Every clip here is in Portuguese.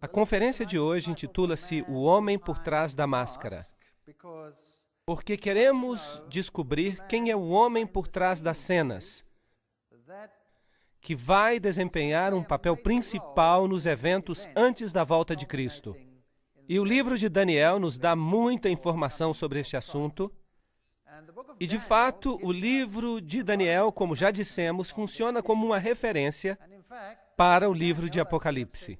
A conferência de hoje intitula-se O Homem por Trás da Máscara, porque queremos descobrir quem é o homem por trás das cenas, que vai desempenhar um papel principal nos eventos antes da volta de Cristo. E o livro de Daniel nos dá muita informação sobre este assunto. E, de fato, o livro de Daniel, como já dissemos, funciona como uma referência para o livro de Apocalipse.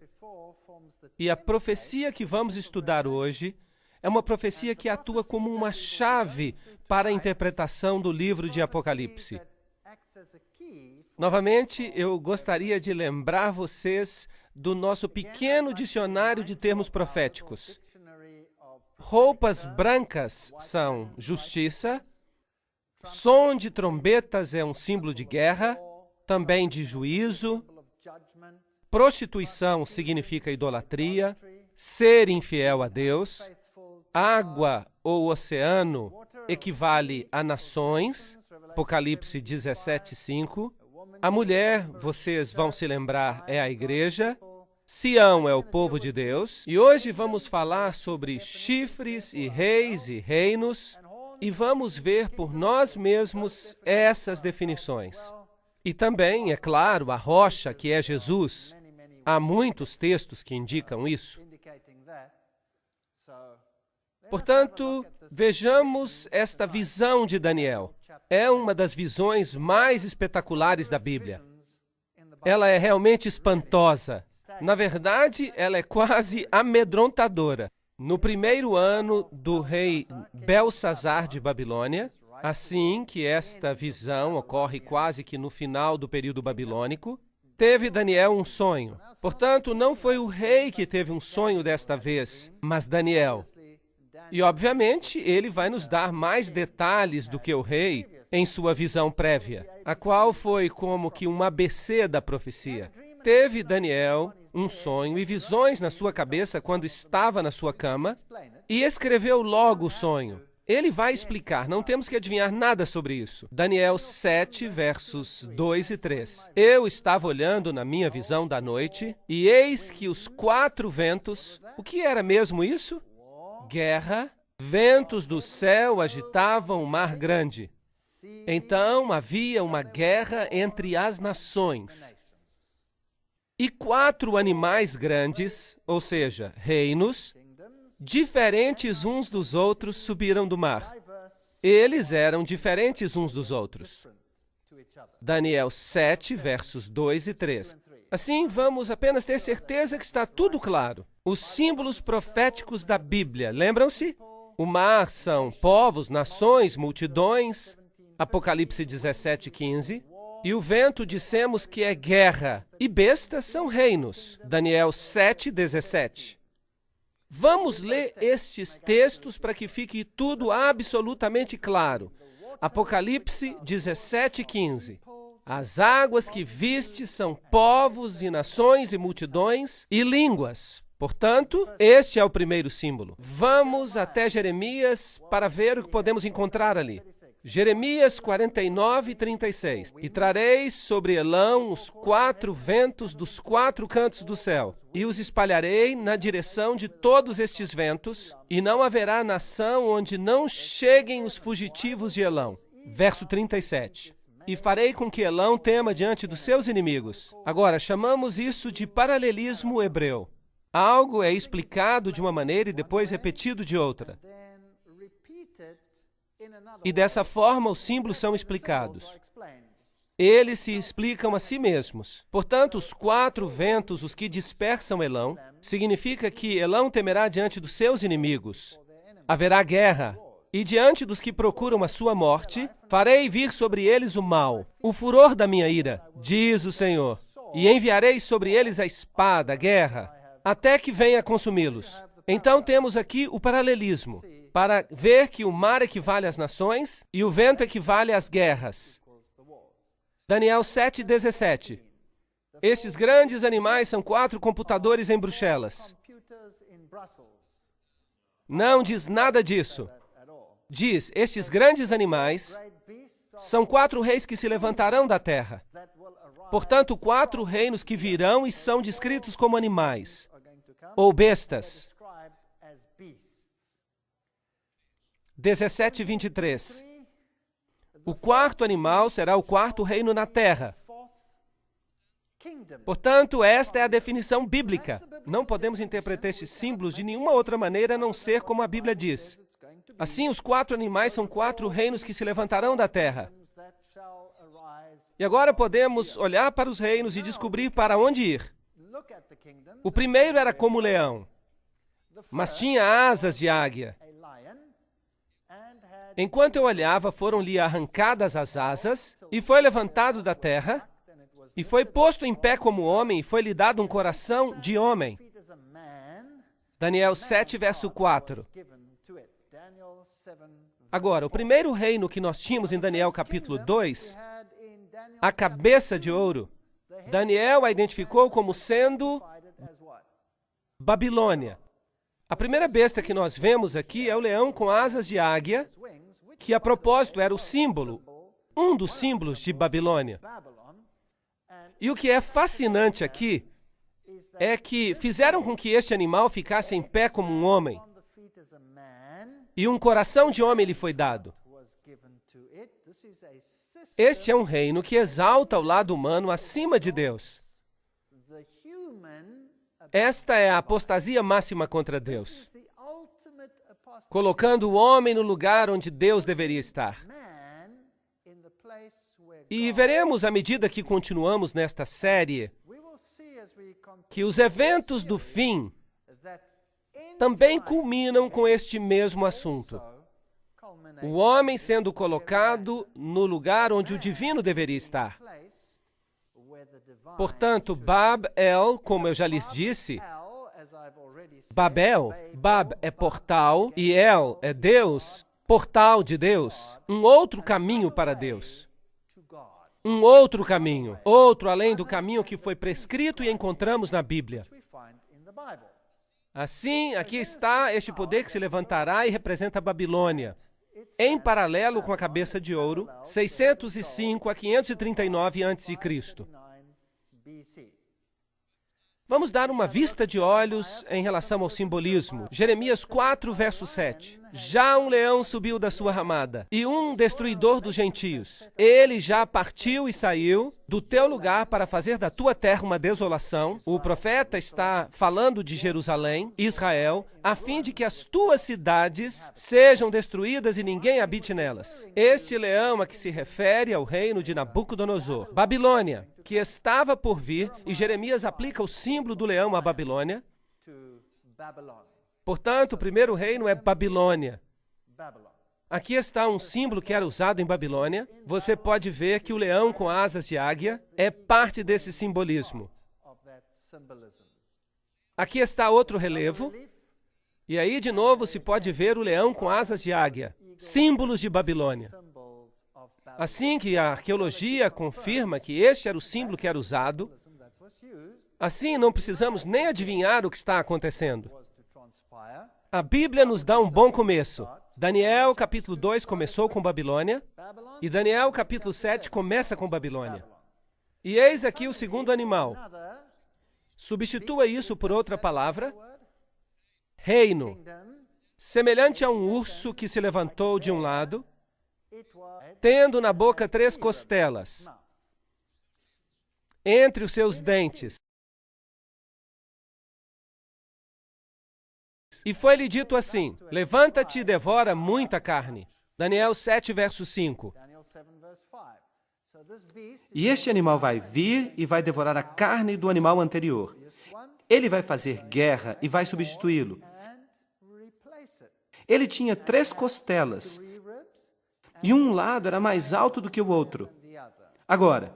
E a profecia que vamos estudar hoje é uma profecia que atua como uma chave para a interpretação do livro de Apocalipse. Novamente, eu gostaria de lembrar vocês do nosso pequeno dicionário de termos proféticos. Roupas brancas são justiça, som de trombetas é um símbolo de guerra, também de juízo, prostituição significa idolatria, ser infiel a Deus, água ou oceano equivale a nações, Apocalipse 17:5. A mulher, vocês vão se lembrar, é a igreja. Sião é o povo de Deus. E hoje vamos falar sobre chifres e reis e reinos. E vamos ver por nós mesmos essas definições. E também, é claro, a rocha, que é Jesus. Há muitos textos que indicam isso. Portanto, vejamos esta visão de Daniel. É uma das visões mais espetaculares da Bíblia. Ela é realmente espantosa. Na verdade, ela é quase amedrontadora. No primeiro ano do rei Belsazar de Babilônia, assim que esta visão ocorre quase que no final do período babilônico, teve Daniel um sonho. Portanto, não foi o rei que teve um sonho desta vez, mas Daniel. E, obviamente, ele vai nos dar mais detalhes do que o rei em sua visão prévia, a qual foi como que um ABC da profecia. Teve Daniel um sonho e visões na sua cabeça quando estava na sua cama e escreveu logo o sonho. Ele vai explicar, não temos que adivinhar nada sobre isso. Daniel 7, versos 2 e 3. Eu estava olhando na minha visão da noite e eis que os 4 ventos... O que era mesmo isso? Guerra. Ventos do céu agitavam o mar grande. Então havia uma guerra entre as nações. E 4 animais grandes, ou seja, reinos, diferentes uns dos outros, subiram do mar. Eles eram diferentes uns dos outros. Daniel 7, versos 2 e 3. Assim, vamos apenas ter certeza que está tudo claro. Os símbolos proféticos da Bíblia, lembram-se? O mar são povos, nações, multidões, Apocalipse 17:15. E o vento dissemos que é guerra, e bestas são reinos, Daniel 7:17. Vamos ler estes textos para que fique tudo absolutamente claro. Apocalipse 17:15. As águas que viste são povos e nações e multidões e línguas. Portanto, este é o primeiro símbolo. Vamos até Jeremias para ver o que podemos encontrar ali. Jeremias 49:36. E trareis sobre Elão os 4 ventos dos 4 cantos do céu, e os espalharei na direção de todos estes ventos, e não haverá nação onde não cheguem os fugitivos de Elão. Verso 37. E farei com que Elão tema diante dos seus inimigos. Agora, chamamos isso de paralelismo hebreu. Algo é explicado de uma maneira e depois repetido de outra. E dessa forma os símbolos são explicados. Eles se explicam a si mesmos. Portanto, os 4 ventos, os que dispersam Elão, significa que Elão temerá diante dos seus inimigos. Haverá guerra. E diante dos que procuram a sua morte, farei vir sobre eles o mal, o furor da minha ira, diz o Senhor. E enviarei sobre eles a espada, a guerra, até que venha consumi-los. Então temos aqui o paralelismo, para ver que o mar equivale às nações e o vento equivale às guerras. Daniel 7:17. Estes grandes animais são 4 computadores em Bruxelas. Não diz nada disso. Diz, estes grandes animais são 4 reis que se levantarão da terra. Portanto, 4 reinos que virão e são descritos como animais. ou bestas. 17:23. O quarto animal será o quarto reino na terra. Portanto, esta é a definição bíblica. Não podemos interpretar estes símbolos de nenhuma outra maneira a não ser como a Bíblia diz. Assim, os quatro animais são quatro reinos que se levantarão da terra. E agora podemos olhar para os reinos e descobrir para onde ir. O primeiro era como leão, mas tinha asas de águia. Enquanto eu olhava, foram-lhe arrancadas as asas, e foi levantado da terra, e foi posto em pé como homem, e foi-lhe dado um coração de homem. Daniel 7, verso 4. Agora, o primeiro reino que nós tínhamos em Daniel capítulo 2, a cabeça de ouro, Daniel a identificou como sendo Babilônia. A primeira besta que nós vemos aqui é o leão com asas de águia, que a propósito era o símbolo, um dos símbolos de Babilônia. E o que é fascinante aqui é que fizeram com que este animal ficasse em pé como um homem, e um coração de homem lhe foi dado. Este é um reino que exalta o lado humano acima de Deus. Esta é a apostasia máxima contra Deus, colocando o homem no lugar onde Deus deveria estar. E veremos, à medida que continuamos nesta série, que os eventos do fim também culminam com este mesmo assunto. O homem sendo colocado no lugar onde o divino deveria estar. Portanto, Bab-El, como eu já lhes disse, Babel, Bab é portal e El é Deus, portal de Deus, um outro caminho para Deus. Um outro caminho, outro além do caminho que foi prescrito e encontramos na Bíblia. Assim, aqui está este poder que se levantará e representa a Babilônia, em paralelo com a cabeça de ouro, 605 a 539 a.C. Vamos dar uma vista de olhos em relação ao simbolismo. Jeremias 4, verso 7. Já um leão subiu da sua ramada, e um destruidor dos gentios. Ele já partiu e saiu do teu lugar para fazer da tua terra uma desolação. O profeta está falando de Jerusalém, Israel, a fim de que as tuas cidades sejam destruídas e ninguém habite nelas. Este leão a que se refere ao reino de Nabucodonosor. Babilônia, que estava por vir, e Jeremias aplica o símbolo do leão à Babilônia. Portanto, o primeiro reino é Babilônia. Aqui está um símbolo que era usado em Babilônia. Você pode ver que o leão com asas de águia é parte desse simbolismo. Aqui está outro relevo. E aí, de novo, se pode ver o leão com asas de águia. Símbolos de Babilônia. Assim que a arqueologia confirma que este era o símbolo que era usado, assim não precisamos nem adivinhar o que está acontecendo. A Bíblia nos dá um bom começo. Daniel, capítulo 2, começou com Babilônia, e Daniel, capítulo 7, começa com Babilônia. E eis aqui o segundo animal. Substitua isso por outra palavra, reino, semelhante a um urso que se levantou de um lado, tendo na boca 3 costelas, entre os seus dentes. E foi-lhe dito assim: levanta-te e devora muita carne. Daniel 7, verso 5. E este animal vai vir e vai devorar a carne do animal anterior. Ele vai fazer guerra e vai substituí-lo. Ele tinha 3 costelas, e um lado era mais alto do que o outro. Agora,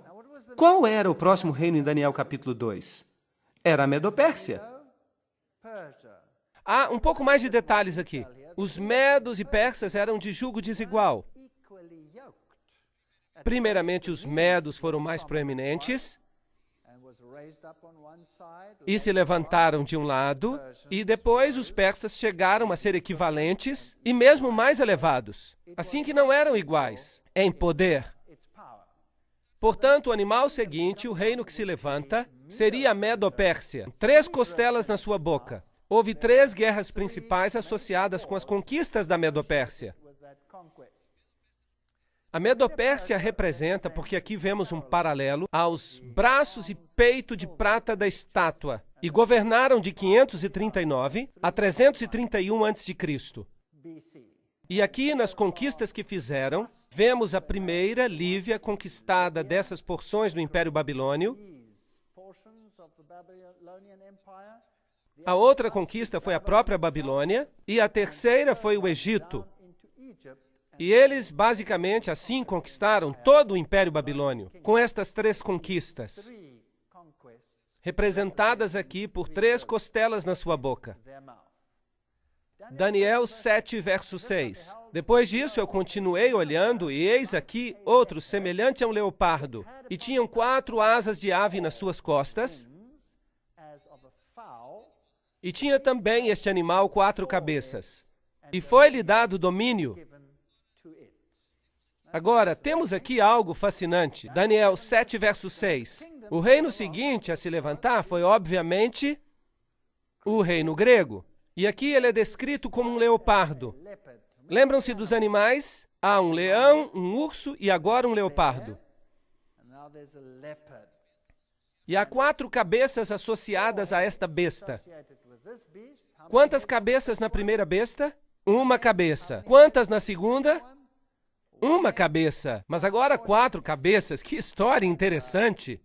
qual era o próximo reino em Daniel capítulo 2? Era a Medopérsia. Há um pouco mais de detalhes aqui. Os medos e persas eram de jugo desigual. Primeiramente, os medos foram mais proeminentes e se levantaram de um lado, e depois os persas chegaram a ser equivalentes e mesmo mais elevados, assim que não eram iguais em poder. Portanto, o animal seguinte, o reino que se levanta, seria a Medo-Pérsia. 3 costelas na sua boca. Houve 3 guerras principais associadas com as conquistas da Medo-Pérsia. A Medo-Pérsia representa, porque aqui vemos um paralelo, aos braços e peito de prata da estátua, e governaram de 539 a 331 a.C. E aqui, nas conquistas que fizeram, vemos a primeira, Lívia, conquistada dessas porções do Império Babilônio. A outra conquista foi a própria Babilônia, e a terceira foi o Egito. E eles, basicamente, assim conquistaram todo o Império Babilônio, com estas 3 conquistas, representadas aqui por 3 costelas na sua boca. Daniel 7, verso 6. Depois disso, eu continuei olhando, e eis aqui outro semelhante a um leopardo, e tinham 4 asas de ave nas suas costas, e tinha também este animal 4 cabeças, e foi-lhe dado domínio. Agora, temos aqui algo fascinante. Daniel 7, verso 6. O reino seguinte a se levantar foi, obviamente, o reino grego. E aqui ele é descrito como um leopardo. Lembram-se dos animais? Há um leão, um urso e agora um leopardo. E há 4 cabeças associadas a esta besta. Quantas cabeças na primeira besta? 1 cabeça. Quantas na segunda? 1 cabeça. Mas agora 4 cabeças. Que história interessante.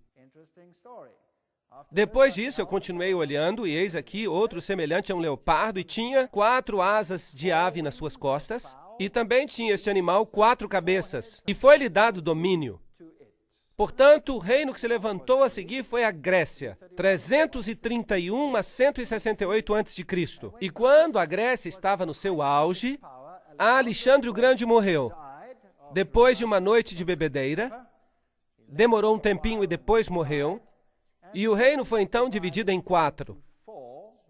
Depois disso, eu continuei olhando, e eis aqui outro semelhante a um leopardo, e tinha 4 asas de ave nas suas costas, e também tinha este animal 4 cabeças, e foi-lhe dado domínio. Portanto, o reino que se levantou a seguir foi a Grécia, 331 a 168 a.C. E quando a Grécia estava no seu auge, Alexandre o Grande morreu. Depois de uma noite de bebedeira, demorou um tempinho e depois morreu, e o reino foi então dividido em 4.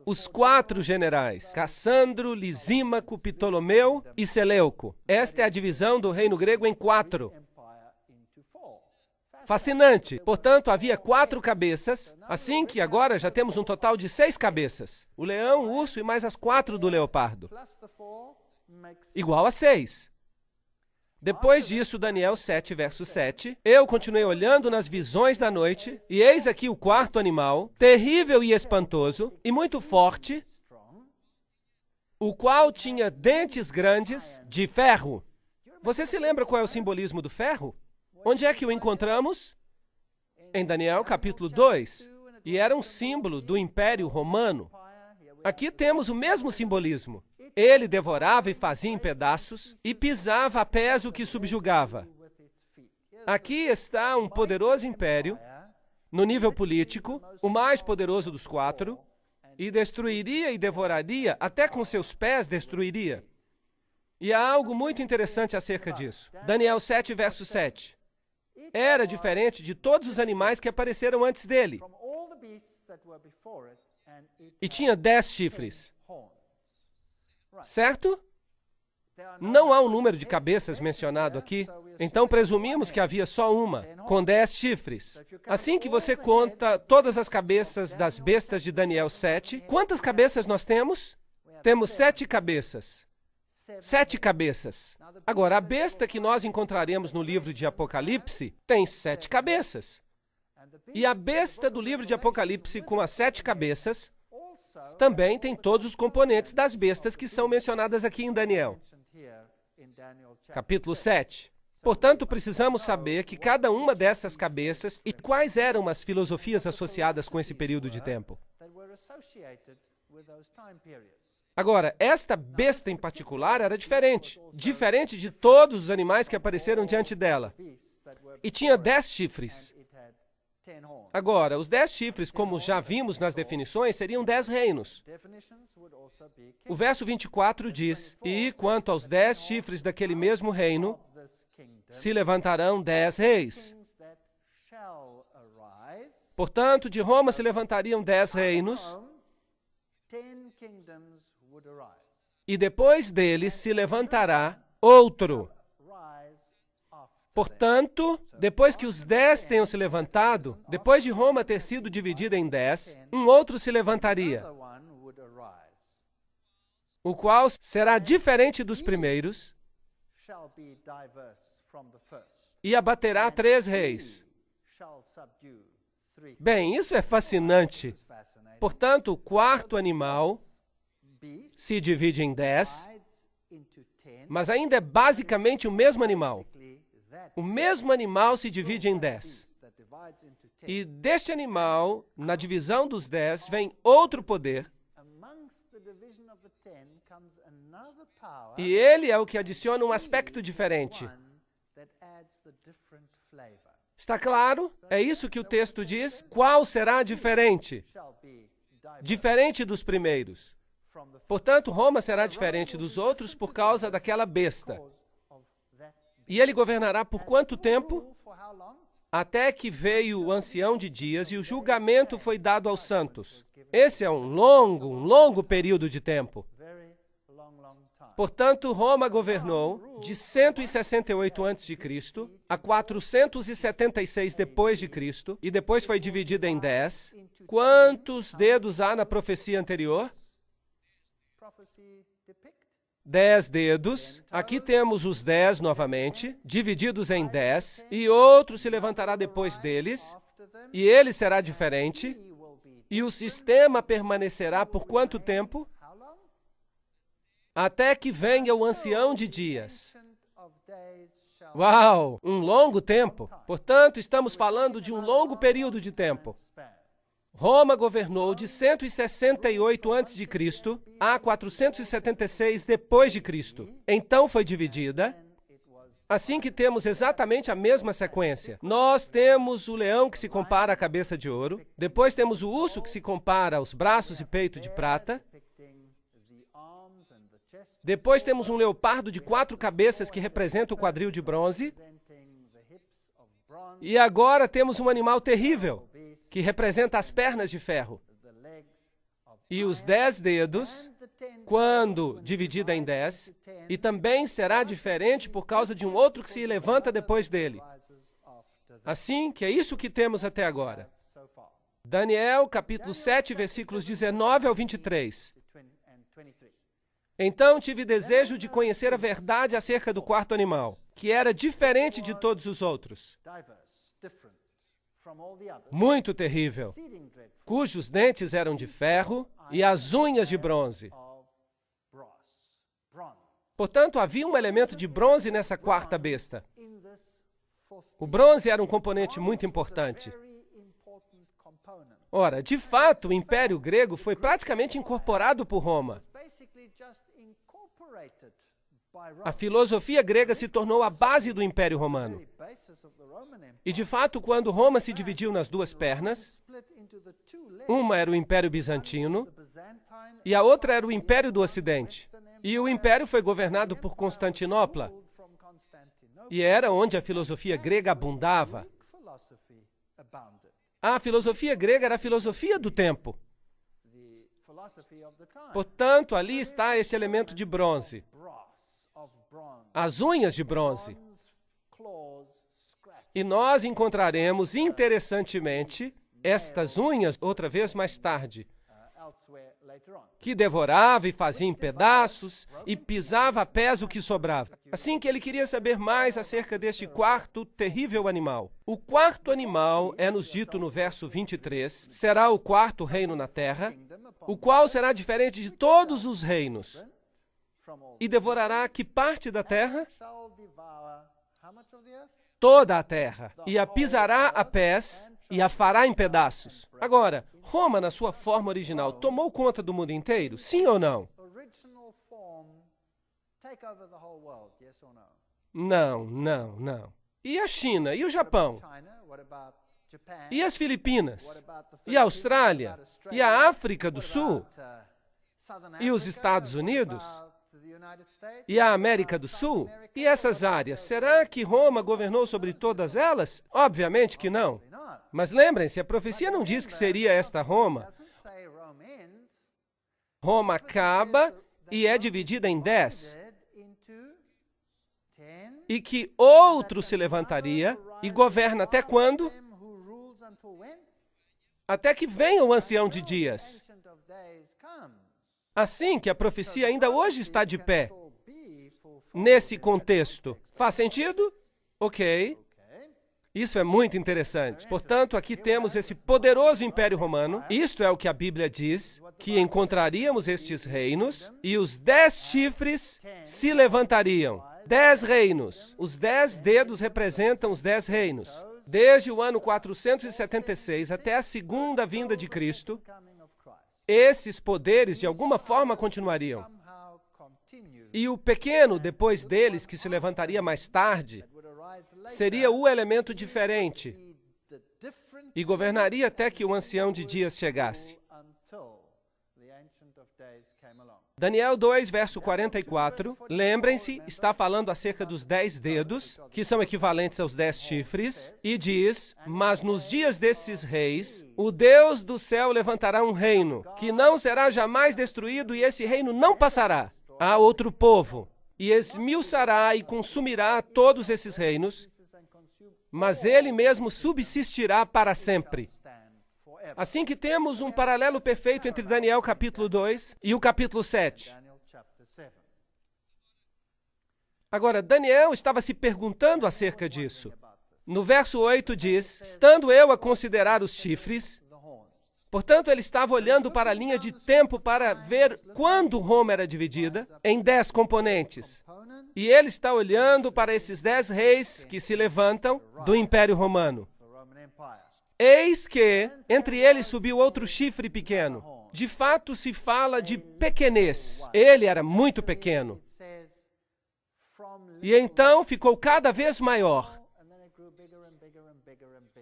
Os 4 generais, Cassandro, Lisímaco, Ptolomeu e Seleuco. Esta é a divisão do reino grego em 4. Fascinante. Portanto, havia 4 cabeças, assim que agora já temos um total de 6 cabeças. O leão, o urso e mais as 4 do leopardo. Igual a 6. Depois disso, Daniel 7, verso 7, eu continuei olhando nas visões da noite, e eis aqui o 4º animal, terrível e espantoso, e muito forte, o qual tinha dentes grandes de ferro. Você se lembra qual é o simbolismo do ferro? Onde é que o encontramos? Em Daniel capítulo 2. E era um símbolo do Império Romano. Aqui temos o mesmo simbolismo. Ele devorava e fazia em pedaços e pisava a pés o que subjugava. Aqui está um poderoso império, no nível político, o mais poderoso dos 4, e destruiria e devoraria, até com seus pés destruiria. E há algo muito interessante acerca disso. Daniel 7, verso 7. Era diferente de todos os animais que apareceram antes dele. E tinha 10 chifres. Certo? Não há um número de cabeças mencionado aqui, então presumimos que havia só uma, com 10 chifres. Assim que você conta todas as cabeças das bestas de Daniel 7, quantas cabeças nós temos? Temos 7 cabeças. 7 cabeças. Agora, a besta que nós encontraremos no livro de Apocalipse tem 7 cabeças. E a besta do livro de Apocalipse com as 7 cabeças também tem todos os componentes das bestas que são mencionadas aqui em Daniel. Capítulo 7. Portanto, precisamos saber que cada uma dessas cabeças e quais eram as filosofias associadas com esse período de tempo. Agora, esta besta em particular era diferente de todos os animais que apareceram diante dela. E tinha 10 chifres. Agora, os 10 chifres, como já vimos nas definições, seriam 10 reinos. O verso 24 diz, e quanto aos 10 chifres daquele mesmo reino, se levantarão 10 reis. Portanto, de Roma se levantariam 10 reinos, e depois dele se levantará outro. Portanto, depois que os 10 tenham se levantado, depois de Roma ter sido dividida em 10, um outro se levantaria, o qual será diferente dos primeiros e abaterá 3 reis. Bem, isso é fascinante. Portanto, o quarto animal se divide em 10, mas ainda é basicamente o mesmo animal. O mesmo animal se divide em 10. E deste animal, na divisão dos 10, vem outro poder. E ele é o que adiciona um aspecto diferente. Está claro? É isso que o texto diz. Qual será diferente? Diferente dos primeiros. Portanto, Roma será diferente dos outros por causa daquela besta. E ele governará por quanto tempo? Até que veio o ancião de dias e o julgamento foi dado aos santos. Esse é um longo período de tempo. Portanto, Roma governou de 168 a.C. a 476 depois de Cristo, e depois foi dividida em 10. Quantos dedos há na profecia anterior? 10 dedos. Aqui temos os 10 novamente, divididos em 10, e outro se levantará depois deles, e ele será diferente, e o sistema permanecerá por quanto tempo? Até que venha o ancião de dias. Uau! Um longo tempo. Portanto, estamos falando de um longo período de tempo. Roma governou de 168 a.C. a 476 depois de Cristo. Então foi dividida. Assim que temos exatamente a mesma sequência. Nós temos o leão que se compara à cabeça de ouro. Depois temos o urso que se compara aos braços e peito de prata. Depois temos um leopardo de 4 cabeças que representa o quadril de bronze. E agora temos um animal terrível, que representa as pernas de ferro. E os 10 dedos, quando dividida em 10, e também será diferente por causa de um outro que se levanta depois dele. Assim que é isso que temos até agora. Daniel, capítulo 7, versículos 19 ao 23. Então tive desejo de conhecer a verdade acerca do quarto animal, que era diferente de todos os outros. Muito terrível, cujos dentes eram de ferro e as unhas de bronze. Portanto, havia um elemento de bronze nessa quarta besta. O bronze era um componente muito importante. Ora, de fato, o Império Grego foi praticamente incorporado por Roma. A filosofia grega se tornou a base do Império Romano. E, de fato, quando Roma se dividiu nas duas pernas, uma era o Império Bizantino e a outra era o Império do Ocidente. E o Império foi governado por Constantinopla. E era onde a filosofia grega abundava. A filosofia grega era a filosofia do tempo. Portanto, ali está este elemento de bronze. As unhas de bronze. E nós encontraremos, interessantemente, estas unhas outra vez mais tarde, que devorava e fazia em pedaços e pisava a pés o que sobrava. Assim que ele queria saber mais acerca deste quarto terrível animal. O quarto animal, é-nos dito no verso 23, será o quarto reino na terra, o qual será diferente de todos os reinos. E devorará que parte da terra? Toda a terra. E a pisará a pés e a fará em pedaços. Agora, Roma, na sua forma original, tomou conta do mundo inteiro? Sim ou não? Não. E a China? E o Japão? E as Filipinas? E a Austrália? E a África do Sul? E os Estados Unidos? E a América do Sul? E essas áreas? Será que Roma governou sobre todas elas? Obviamente que não. Mas lembrem-se, a profecia não diz que seria esta Roma. Roma acaba e é dividida em 10. e que outro se levantaria e governa até quando? Até que venha o ancião de dias. Assim que a profecia ainda hoje está de pé. Nesse contexto. Faz sentido? Ok. Isso é muito interessante. Portanto, aqui temos esse poderoso Império Romano. Isto é o que a Bíblia diz, que encontraríamos estes reinos e os 10 chifres se levantariam. 10 reinos. Os 10 dedos representam os 10 reinos. Desde o ano 476 até a segunda vinda de Cristo, esses poderes de alguma forma continuariam. E o pequeno, depois deles, que se levantaria mais tarde, seria o elemento diferente e governaria até que o ancião de dias chegasse. Daniel 2, verso 44, lembrem-se, está falando acerca dos 10 dedos, que são equivalentes aos 10 chifres, e diz, mas nos dias desses reis, o Deus do céu levantará um reino, que não será jamais destruído, e esse reino não passará a outro povo, e esmiuçará e consumirá todos esses reinos, mas ele mesmo subsistirá para sempre. Assim que temos um paralelo perfeito entre Daniel capítulo 2 e o capítulo 7. Agora, Daniel estava se perguntando acerca disso. No verso 8 diz, estando eu a considerar os chifres, portanto, ele estava olhando para a linha de tempo para ver quando Roma era dividida em 10 componentes. E ele está olhando para esses 10 reis que se levantam do Império Romano. Eis que entre eles subiu outro chifre pequeno. De fato, se fala de pequenez. Ele era muito pequeno. E então ficou cada vez maior.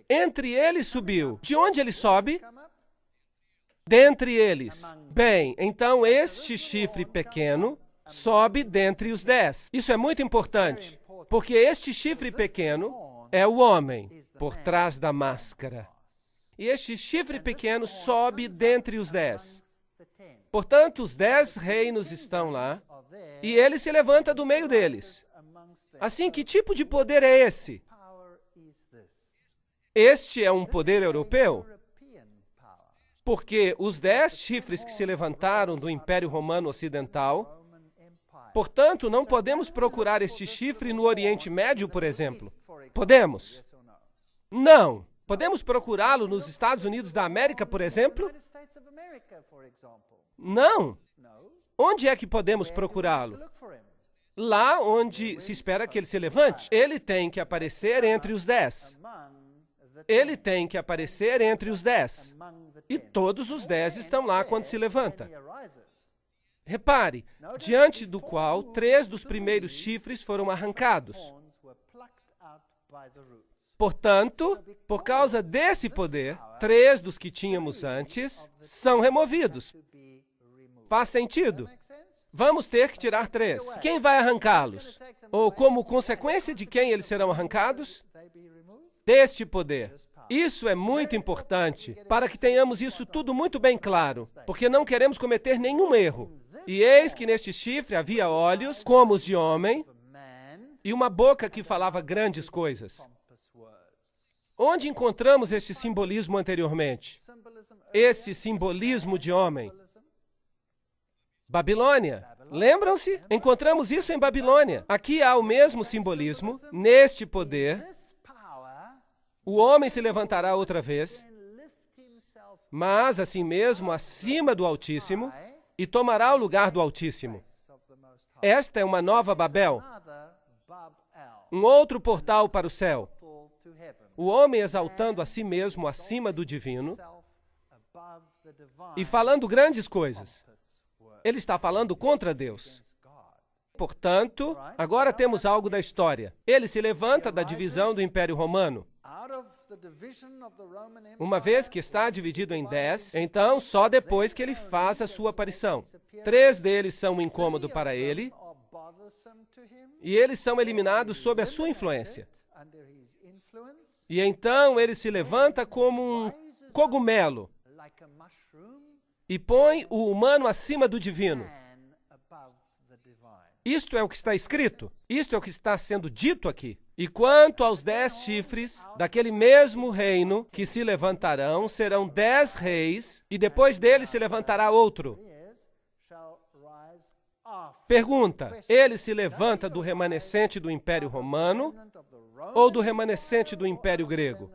Entre eles subiu. De onde ele sobe? Dentre eles. Bem, então este chifre pequeno sobe dentre os 10. Isso é muito importante, porque este chifre pequeno é o homem por trás da máscara. E este chifre pequeno sobe dentre os 10. Portanto, os 10 reinos estão lá, e ele se levanta do meio deles. Assim, que tipo de poder é esse? Este é um poder europeu? Porque os 10 chifres que se levantaram do Império Romano Ocidental, portanto, não podemos procurar este chifre no Oriente Médio, por exemplo. Podemos? Não. Podemos procurá-lo nos Estados Unidos da América, por exemplo? Não. Onde é que podemos procurá-lo? Lá onde se espera que ele se levante. Ele tem que aparecer entre os 10. Ele tem que aparecer entre os 10. E todos os 10 estão lá quando se levanta. Repare, diante do qual 3 dos primeiros chifres foram arrancados. Portanto, por causa desse poder, 3 dos que tínhamos antes são removidos. Faz sentido? Vamos ter que tirar 3. Quem vai arrancá-los? Ou como consequência de quem eles serão arrancados? Deste poder. Isso é muito importante para que tenhamos isso tudo muito bem claro, porque não queremos cometer nenhum erro. E eis que neste chifre havia olhos como os de homem e uma boca que falava grandes coisas. Onde encontramos este simbolismo anteriormente? Esse simbolismo de homem. Babilônia. Lembram-se? Encontramos isso em Babilônia. Aqui há o mesmo simbolismo, neste poder. O homem se levantará outra vez, mas assim mesmo acima do Altíssimo, e tomará o lugar do Altíssimo. Esta é uma nova Babel, um outro portal para o céu. O homem exaltando a si mesmo acima do divino e falando grandes coisas. Ele está falando contra Deus. Portanto, agora temos algo da história. Ele se levanta da divisão do Império Romano. Uma vez que está dividido em 10, então só depois que ele faz a sua aparição. 3 deles são um incômodo para ele, e eles são eliminados sob a sua influência. E então ele se levanta como um cogumelo e põe o humano acima do divino. Isto é o que está escrito. Isto é o que está sendo dito aqui. E quanto aos 10 chifres, daquele mesmo reino que se levantarão, serão 10 reis, e depois dele se levantará outro. Pergunta, ele se levanta do remanescente do Império Romano ou do remanescente do Império Grego?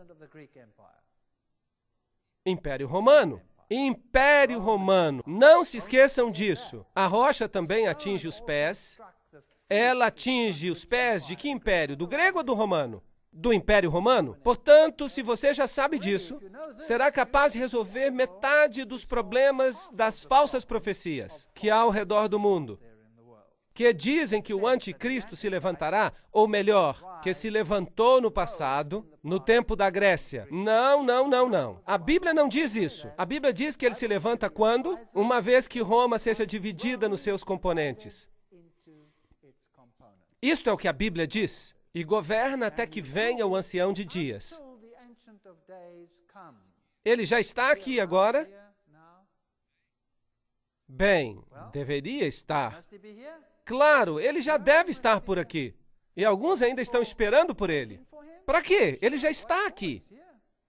Império Romano. Império Romano. Não se esqueçam disso. A rocha também atinge os pés. Ela atinge os pés de que império? Do grego ou do romano? Do Império Romano? Portanto, se você já sabe disso, será capaz de resolver metade dos problemas das falsas profecias que há ao redor do mundo, que dizem que o anticristo se levantará, ou melhor, que se levantou no passado, no tempo da Grécia. Não, não, não, não. A Bíblia não diz isso. A Bíblia diz que ele se levanta quando? Uma vez que Roma seja dividida nos seus componentes. Isto é o que a Bíblia diz. E governa até que venha o ancião de dias. Ele já está aqui agora? Bem, deveria estar. Claro, ele já deve estar por aqui. E alguns ainda estão esperando por ele. Para quê? Ele já está aqui.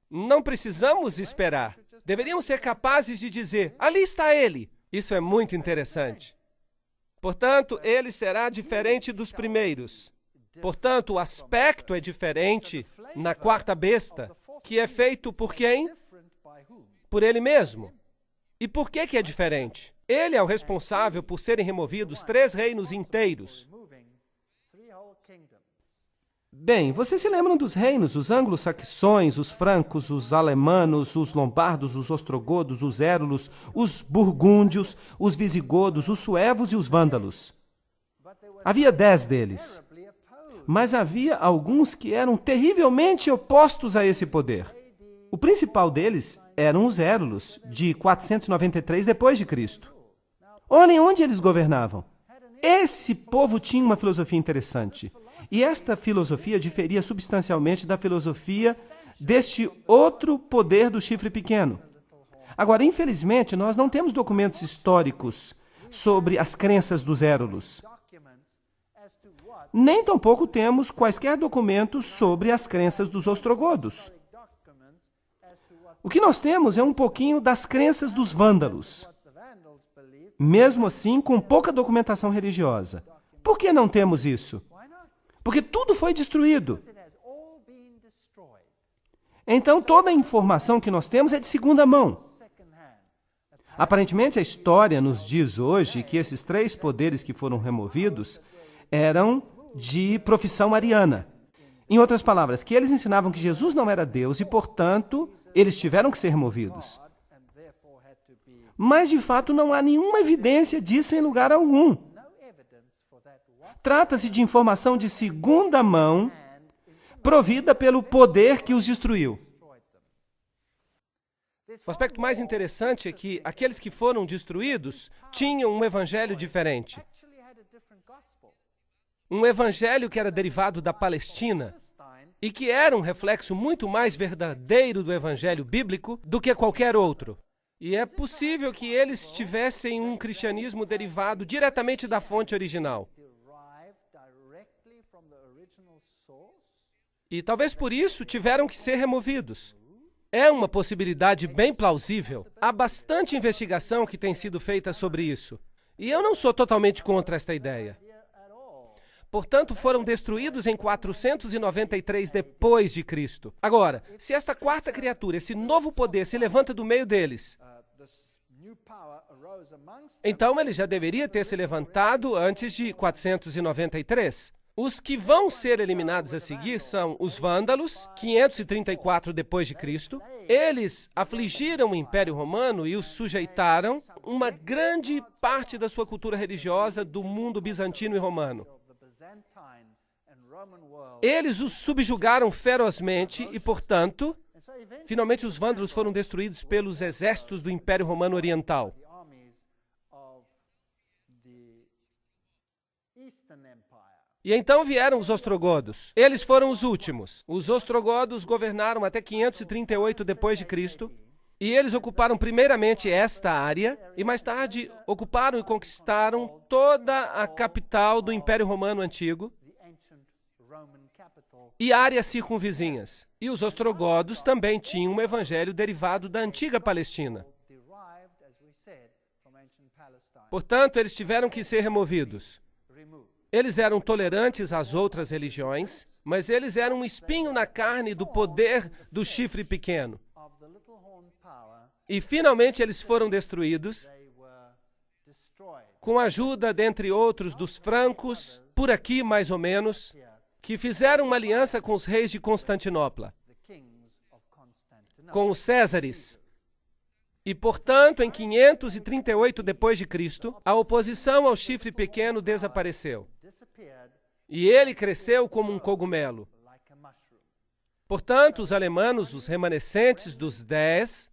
Não precisamos esperar. Deveríamos ser capazes de dizer, ali está ele. Isso é muito interessante. Portanto, ele será diferente dos primeiros. Portanto, o aspecto é diferente na quarta besta, que é feito por quem? Por ele mesmo. E por que é diferente? Ele é o responsável por serem removidos 3 reinos inteiros. Bem, vocês se lembram dos reinos, os anglo-saxões, os francos, os alemanos, os lombardos, os ostrogodos, os érulos, os burgúndios, os visigodos, os suevos e os vândalos. Havia 10 deles. Mas havia alguns que eram terrivelmente opostos a esse poder. O principal deles eram os érulos, de 493 depois de Cristo. Olhem onde eles governavam. Esse povo tinha uma filosofia interessante. E esta filosofia diferia substancialmente da filosofia deste outro poder do chifre pequeno. Agora, infelizmente, nós não temos documentos históricos sobre as crenças dos érulos. Nem tampouco temos quaisquer documentos sobre as crenças dos ostrogodos. O que nós temos é um pouquinho das crenças dos vândalos. Mesmo assim, com pouca documentação religiosa. Por que não temos isso? Porque tudo foi destruído. Então, toda a informação que nós temos é de segunda mão. Aparentemente, a história nos diz hoje que esses 3 poderes que foram removidos eram de profissão ariana. Em outras palavras, que eles ensinavam que Jesus não era Deus e, portanto, eles tiveram que ser removidos. Mas, de fato, não há nenhuma evidência disso em lugar algum. Trata-se de informação de segunda mão, provida pelo poder que os destruiu. O aspecto mais interessante é que aqueles que foram destruídos tinham um evangelho diferente. Um evangelho que era derivado da Palestina e que era um reflexo muito mais verdadeiro do evangelho bíblico do que qualquer outro. E é possível que eles tivessem um cristianismo derivado diretamente da fonte original. E talvez por isso tiveram que ser removidos. É uma possibilidade bem plausível. Há bastante investigação que tem sido feita sobre isso. E eu não sou totalmente contra esta ideia. Portanto, foram destruídos em 493 depois de Cristo. Agora, se esta quarta criatura, esse novo poder, se levanta do meio deles, então ele já deveria ter se levantado antes de 493. Os que vão ser eliminados a seguir são os vândalos, 534 depois de Cristo. Eles afligiram o Império Romano e os sujeitaram uma grande parte da sua cultura religiosa do mundo bizantino e romano. Eles os subjugaram ferozmente e, portanto, finalmente os vândalos foram destruídos pelos exércitos do Império Romano Oriental. E então vieram os ostrogodos. Eles foram os últimos. Os ostrogodos governaram até 538 depois de Cristo. E eles ocuparam primeiramente esta área, e mais tarde ocuparam e conquistaram toda a capital do Império Romano Antigo e áreas circunvizinhas. E os ostrogodos também tinham um evangelho derivado da antiga Palestina. Portanto, eles tiveram que ser removidos. Eles eram tolerantes às outras religiões, mas eles eram um espinho na carne do poder do chifre pequeno. E finalmente eles foram destruídos com a ajuda, dentre outros, dos francos, por aqui mais ou menos, que fizeram uma aliança com os reis de Constantinopla, com os Césares. E, portanto, em 538 d.C., a oposição ao chifre pequeno desapareceu. E ele cresceu como um cogumelo. Portanto, os alemanos, os remanescentes dos 10,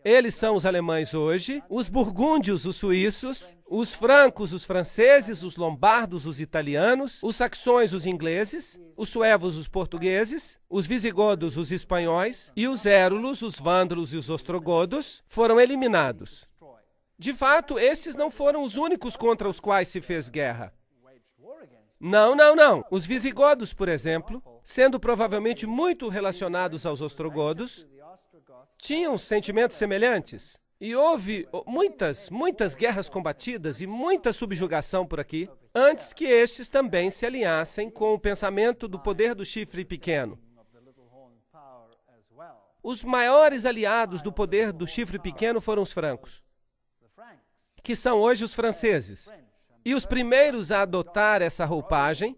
eles são os alemães hoje, os burgúndios, os suíços, os francos, os franceses, os lombardos, os italianos, os saxões, os ingleses, os suevos, os portugueses, os visigodos, os espanhóis, e os érulos, os vândalos e os ostrogodos foram eliminados. De fato, estes não foram os únicos contra os quais se fez guerra. Não. Os visigodos, por exemplo, sendo provavelmente muito relacionados aos ostrogodos, tinham sentimentos semelhantes. E houve muitas guerras combatidas e muita subjugação por aqui, antes que estes também se alinhassem com o pensamento do poder do chifre pequeno. Os maiores aliados do poder do chifre pequeno foram os francos, que são hoje os franceses. E os primeiros a adotar essa roupagem,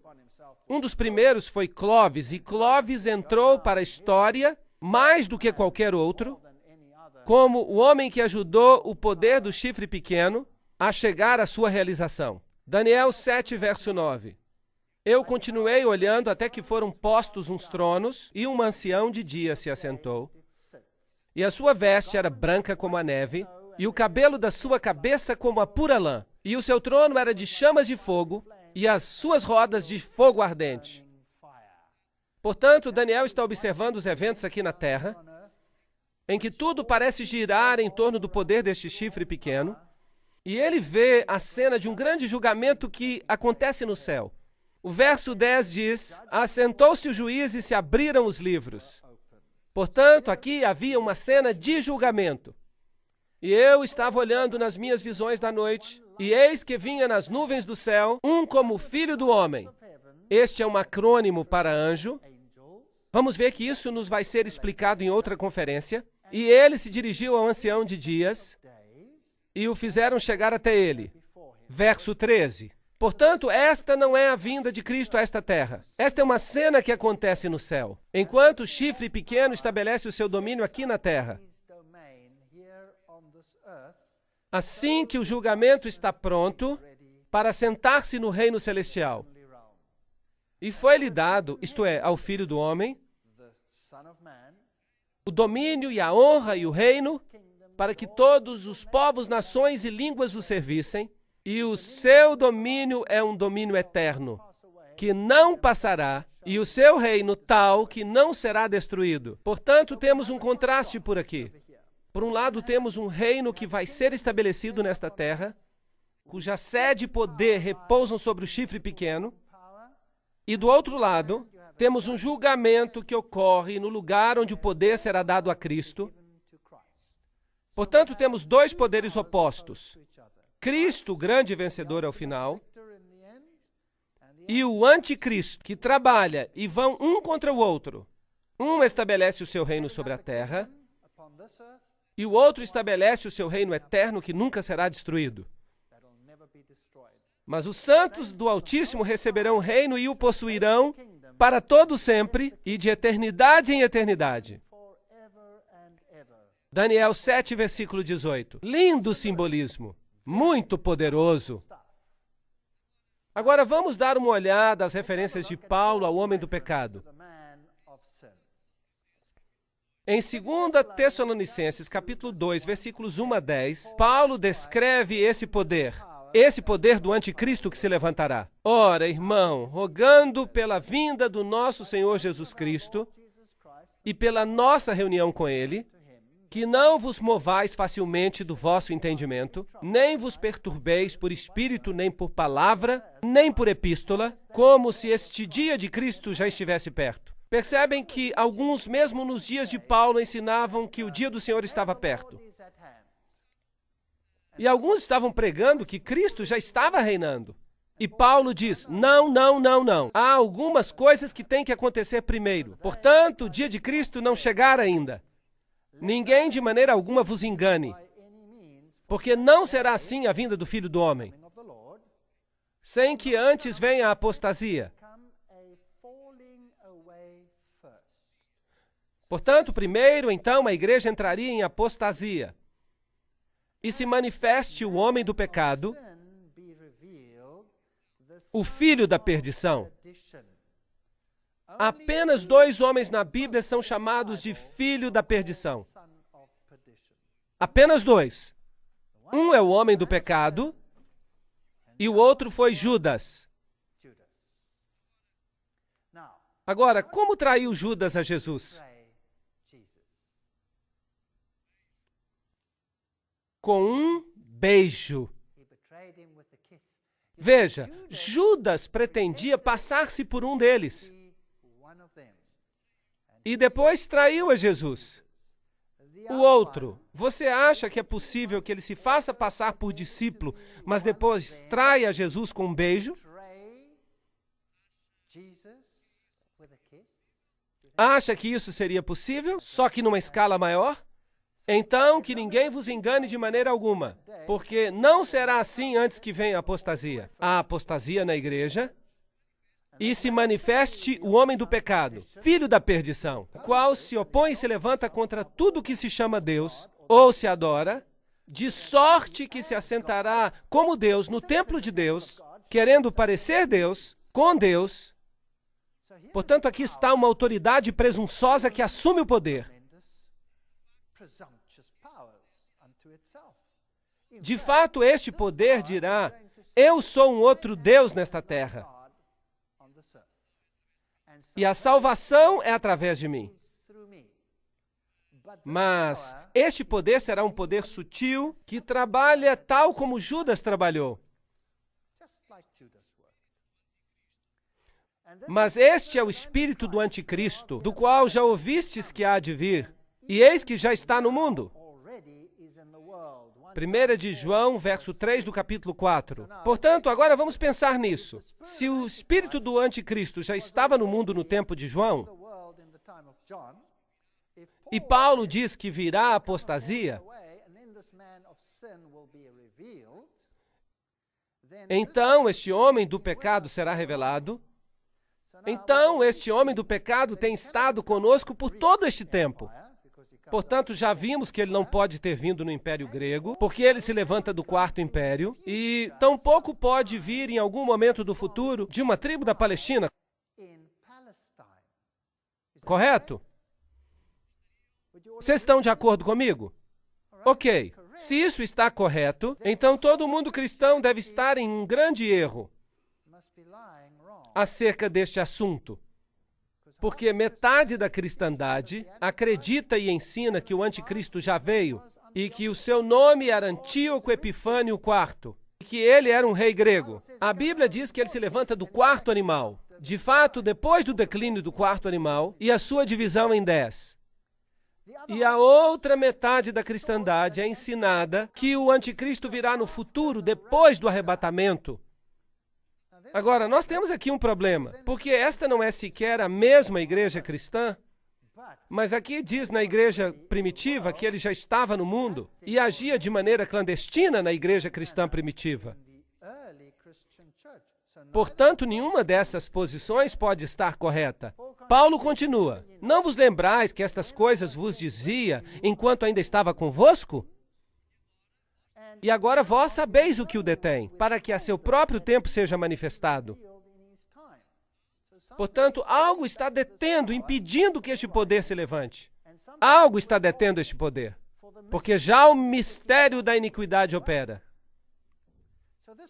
um dos primeiros foi Clovis, e Clovis entrou para a história mais do que qualquer outro, como o homem que ajudou o poder do chifre pequeno a chegar à sua realização. Daniel 7, verso 9. Eu continuei olhando até que foram postos uns tronos, e um ancião de dia se assentou, e a sua veste era branca como a neve, e o cabelo da sua cabeça como a pura lã, e o seu trono era de chamas de fogo, e as suas rodas de fogo ardente. Portanto, Daniel está observando os eventos aqui na Terra, em que tudo parece girar em torno do poder deste chifre pequeno, e ele vê a cena de um grande julgamento que acontece no céu. O verso 10 diz: assentou-se o juiz e se abriram os livros. Portanto, aqui havia uma cena de julgamento. E eu estava olhando nas minhas visões da noite, e eis que vinha nas nuvens do céu um como filho do homem. Este é um acrônimo para anjo. Vamos ver que isso nos vai ser explicado em outra conferência. E ele se dirigiu ao ancião de dias e o fizeram chegar até ele. Verso 13. Portanto, esta não é a vinda de Cristo a esta terra. Esta é uma cena que acontece no céu, enquanto o chifre pequeno estabelece o seu domínio aqui na terra. Assim que o julgamento está pronto para sentar-se no reino celestial. E foi-lhe dado, isto é, ao Filho do Homem, o domínio e a honra e o reino, para que todos os povos, nações e línguas o servissem, e o seu domínio é um domínio eterno, que não passará, e o seu reino tal que não será destruído. Portanto, temos um contraste por aqui. Por um lado, temos um reino que vai ser estabelecido nesta terra, cuja sede e poder repousam sobre o chifre pequeno, e do outro lado, temos um julgamento que ocorre no lugar onde o poder será dado a Cristo. Portanto, temos dois poderes opostos. Cristo, o grande vencedor ao final, e o anticristo, que trabalha e vão um contra o outro. Um estabelece o seu reino sobre a terra, e o outro estabelece o seu reino eterno que nunca será destruído. Mas os santos do Altíssimo receberão o reino e o possuirão para todo sempre e de eternidade em eternidade. Daniel 7, versículo 18. Lindo simbolismo, muito poderoso. Agora vamos dar uma olhada às referências de Paulo ao homem do pecado. Em 2 Tessalonicenses, capítulo 2, versículos 1 a 10, Paulo descreve esse poder do anticristo que se levantará. Ora, irmão, rogando pela vinda do nosso Senhor Jesus Cristo e pela nossa reunião com Ele, que não vos movais facilmente do vosso entendimento, nem vos perturbeis por espírito, nem por palavra, nem por epístola, como se este dia de Cristo já estivesse perto. Percebem que alguns, mesmo nos dias de Paulo, ensinavam que o dia do Senhor estava perto. E alguns estavam pregando que Cristo já estava reinando. E Paulo diz, não, não, não, não. Há algumas coisas que têm que acontecer primeiro. Portanto, o dia de Cristo não chegar ainda. Ninguém de maneira alguma vos engane, porque não será assim a vinda do Filho do Homem, sem que antes venha a apostasia. Portanto, primeiro, então, a igreja entraria em apostasia e se manifeste o homem do pecado, o filho da perdição. Apenas 2 homens na Bíblia são chamados de filho da perdição. Apenas 2. Um é o homem do pecado e o outro foi Judas. Agora, como traiu Judas a Jesus? Com um beijo. Veja, Judas pretendia passar-se por um deles. E depois traiu a Jesus. O outro, você acha que é possível que ele se faça passar por discípulo, mas depois traia Jesus com um beijo? Acha que isso seria possível, só que numa escala maior? Então, que ninguém vos engane de maneira alguma, porque não será assim antes que venha a apostasia. A apostasia na igreja, e se manifeste o homem do pecado, filho da perdição, o qual se opõe e se levanta contra tudo que se chama Deus, ou se adora, de sorte que se assentará como Deus no templo de Deus, querendo parecer Deus, com Deus. Portanto, aqui está uma autoridade presunçosa que assume o poder. De fato, este poder dirá, eu sou um outro Deus nesta terra. E a salvação é através de mim. Mas este poder será um poder sutil que trabalha tal como Judas trabalhou. Mas este é o espírito do anticristo, do qual já ouvistes que há de vir, e eis que já está no mundo. 1 de João, verso 3 do capítulo 4. Portanto, agora vamos pensar nisso. Se o espírito do anticristo já estava no mundo no tempo de João, e Paulo diz que virá a apostasia, então este homem do pecado será revelado. Então, este homem do pecado tem estado conosco por todo este tempo. Portanto, já vimos que ele não pode ter vindo no Império Grego, porque ele se levanta do 4º Império, e tampouco pode vir em algum momento do futuro de uma tribo da Palestina. Correto? Vocês estão de acordo comigo? Ok. Se isso está correto, então todo mundo cristão deve estar em um grande erro acerca deste assunto. Porque metade da cristandade acredita e ensina que o anticristo já veio e que o seu nome era Antíoco Epifânio IV e que ele era um rei grego. A Bíblia diz que ele se levanta do 4º animal. De fato, depois do declínio do 4º animal e a sua divisão em 10. E a outra metade da cristandade é ensinada que o anticristo virá no futuro, depois do arrebatamento. Agora, nós temos aqui um problema, porque esta não é sequer a mesma igreja cristã, mas aqui diz na igreja primitiva que ele já estava no mundo e agia de maneira clandestina na igreja cristã primitiva. Portanto, nenhuma dessas posições pode estar correta. Paulo continua, não vos lembrais que estas coisas vos dizia enquanto ainda estava convosco? E agora vós sabeis o que o detém, para que a seu próprio tempo seja manifestado. Portanto, algo está detendo, impedindo que este poder se levante. Algo está detendo este poder, porque já o mistério da iniquidade opera.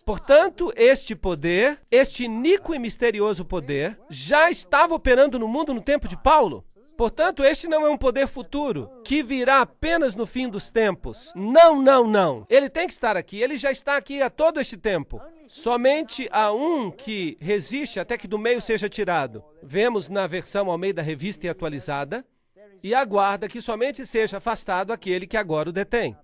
Portanto, este poder, este iníquo e misterioso poder, já estava operando no mundo no tempo de Paulo. Portanto, este não é um poder futuro, que virá apenas no fim dos tempos. Não, não, não. Ele tem que estar aqui. Ele já está aqui há todo este tempo. Somente há um que resiste até que do meio seja tirado. Vemos na versão Almeida Revista e Atualizada. E aguarda que somente seja afastado aquele que agora o detém.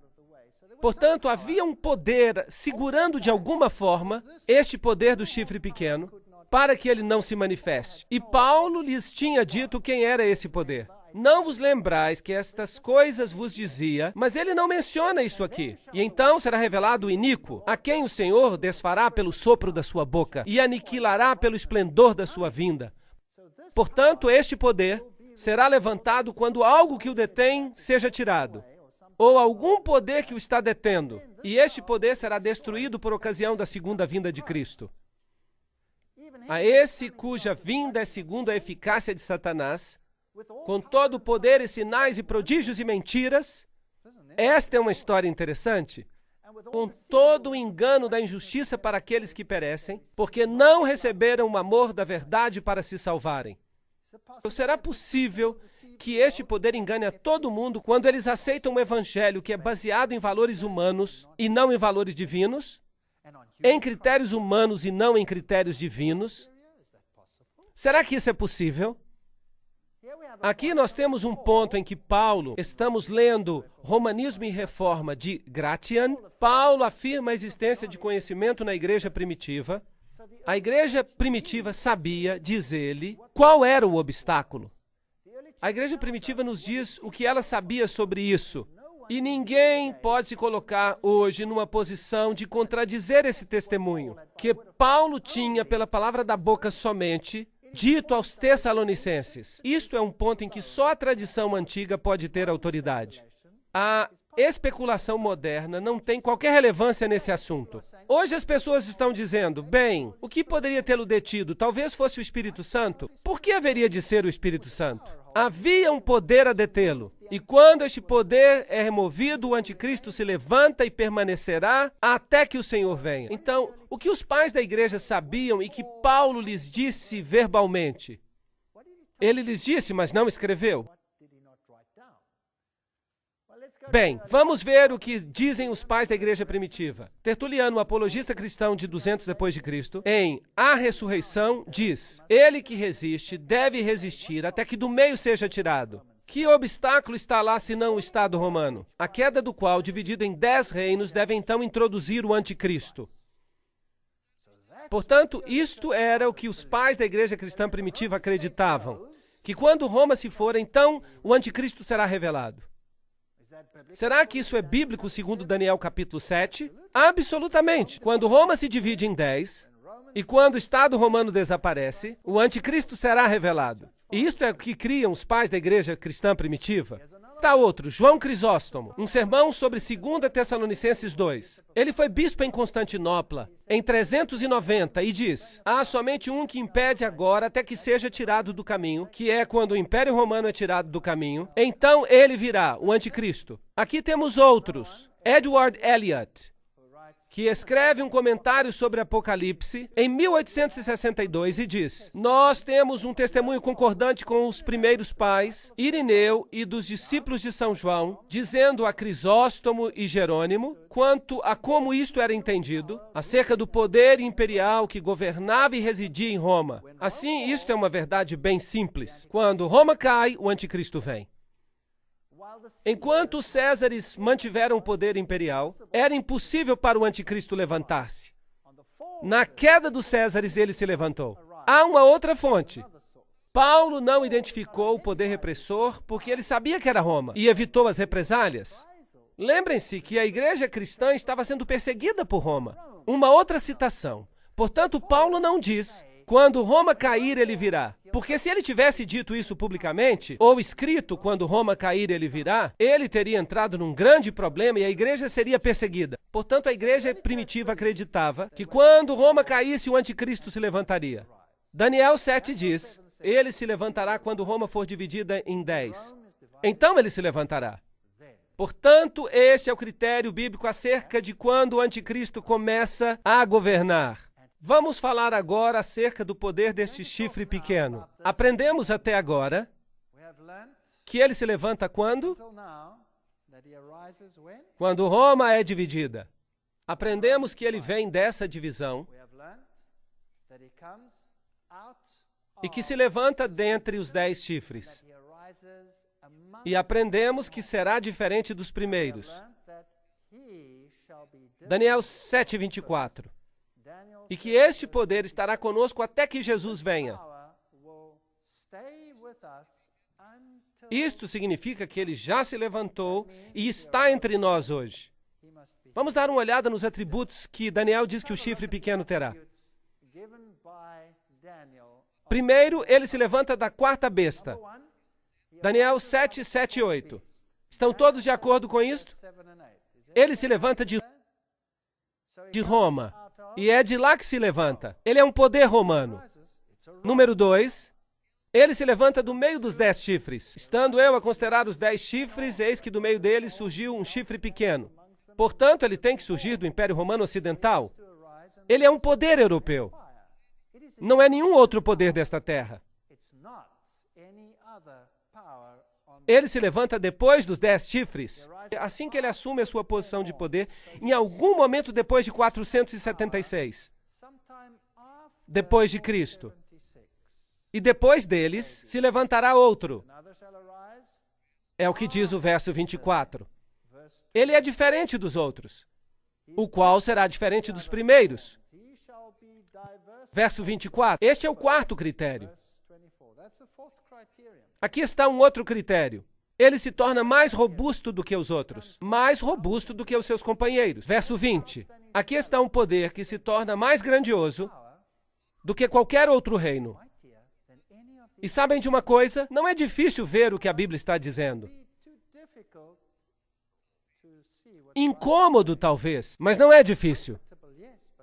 Portanto, havia um poder segurando de alguma forma este poder do chifre pequeno, para que ele não se manifeste. E Paulo lhes tinha dito quem era esse poder. Não vos lembrais que estas coisas vos dizia, mas ele não menciona isso aqui. E então será revelado o iníquo, a quem o Senhor desfará pelo sopro da sua boca e aniquilará pelo esplendor da sua vinda. Portanto, este poder será levantado quando algo que o detém seja tirado, ou algum poder que o está detendo, e este poder será destruído por ocasião da segunda vinda de Cristo. A esse cuja vinda é segundo a eficácia de Satanás, com todo o poder e sinais e prodígios e mentiras. Esta é uma história interessante. Com todo o engano da injustiça para aqueles que perecem, porque não receberam o amor da verdade para se salvarem. Será possível que este poder engane a todo mundo quando eles aceitam um evangelho que é baseado em valores humanos e não em valores divinos? Em critérios humanos e não em critérios divinos? Será que isso é possível? Aqui nós temos um ponto em que Paulo, estamos lendo Romanismo e Reforma de Gratian. Paulo afirma a existência de conhecimento na igreja primitiva. A igreja primitiva sabia, diz ele, qual era o obstáculo. A igreja primitiva nos diz o que ela sabia sobre isso. E ninguém pode se colocar hoje numa posição de contradizer esse testemunho, que Paulo tinha pela palavra da boca somente, dito aos Tessalonicenses. Isto é um ponto em que só a tradição antiga pode ter autoridade. A especulação moderna não tem qualquer relevância nesse assunto. Hoje as pessoas estão dizendo, bem, o que poderia tê-lo detido? Talvez fosse o Espírito Santo. Por que haveria de ser o Espírito Santo? Havia um poder a detê-lo. E quando este poder é removido, o anticristo se levanta e permanecerá até que o Senhor venha. Então, o que os pais da igreja sabiam e que Paulo lhes disse verbalmente? Ele lhes disse, mas não escreveu. Bem, vamos ver o que dizem os pais da igreja primitiva. Tertuliano, um apologista cristão de 200 depois de Cristo, em A Ressurreição, diz: ele que resiste deve resistir até que do meio seja tirado. Que obstáculo está lá senão o Estado romano? A queda do qual, dividido em 10 reinos, deve então introduzir o anticristo. Portanto, isto era o que os pais da igreja cristã primitiva acreditavam, que quando Roma se for, então o anticristo será revelado. Será que isso é bíblico segundo Daniel capítulo 7? Absolutamente. Quando Roma se divide em 10, e quando o Estado romano desaparece, o anticristo será revelado. E isto é o que criam os pais da igreja cristã primitiva. Tá outro, João Crisóstomo, um sermão sobre 2 Tessalonicenses 2. Ele foi bispo em Constantinopla em 390 e diz: há somente um que impede agora até que seja tirado do caminho, que é quando o Império Romano é tirado do caminho. Então ele virá, o anticristo. Aqui temos outros. Edward Elliot, que escreve um comentário sobre Apocalipse em 1862 e diz: nós temos um testemunho concordante com os primeiros pais, Irineu e dos discípulos de São João, dizendo a Crisóstomo e Jerônimo, quanto a como isto era entendido, acerca do poder imperial que governava e residia em Roma. Assim, isto é uma verdade bem simples. Quando Roma cai, o anticristo vem. Enquanto os Césares mantiveram o poder imperial, era impossível para o anticristo levantar-se. Na queda dos Césares, ele se levantou. Há uma outra fonte. Paulo não identificou o poder repressor porque ele sabia que era Roma e evitou as represálias. Lembrem-se que a igreja cristã estava sendo perseguida por Roma. Uma outra citação. Portanto, Paulo não diz: quando Roma cair, ele virá. Porque se ele tivesse dito isso publicamente, ou escrito, quando Roma cair, ele virá, ele teria entrado num grande problema e a igreja seria perseguida. Portanto, a igreja primitiva acreditava que quando Roma caísse, o anticristo se levantaria. Daniel 7 diz: ele se levantará quando Roma for dividida em 10. Então ele se levantará. Portanto, este é o critério bíblico acerca de quando o anticristo começa a governar. Vamos falar agora acerca do poder deste chifre pequeno. Aprendemos até agora que ele se levanta quando? Quando Roma é dividida. Aprendemos que ele vem dessa divisão e que se levanta dentre os 10 chifres. E aprendemos que será diferente dos primeiros. Daniel 7:24. E que este poder estará conosco até que Jesus venha. Isto significa que ele já se levantou e está entre nós hoje. Vamos dar uma olhada nos atributos que Daniel diz que o chifre pequeno terá. Primeiro, ele se levanta da quarta besta. Daniel 7, 7 e 8. Estão todos de acordo com isso? Ele se levanta de Roma. E é de lá que se levanta. Ele é um poder romano. Número 2. Ele se levanta do meio dos 10 chifres. Estando eu a considerar os 10 chifres, eis que do meio deles surgiu um chifre pequeno. Portanto, ele tem que surgir do Império Romano Ocidental. Ele é um poder europeu. Não é nenhum outro poder desta terra. Ele se levanta depois dos 10 chifres. Assim que ele assume a sua posição de poder, em algum momento depois de 476. Depois de Cristo. E depois deles, se levantará outro. É o que diz o verso 24. Ele é diferente dos outros, o qual será diferente dos primeiros. Verso 24. Este é o quarto critério. Aqui está um outro critério. Ele se torna mais robusto do que os outros, mais robusto do que os seus companheiros. Verso 20. Aqui está um poder que se torna mais grandioso do que qualquer outro reino. E sabem de uma coisa? Não é difícil ver o que a Bíblia está dizendo. Incômodo, talvez, mas não é difícil.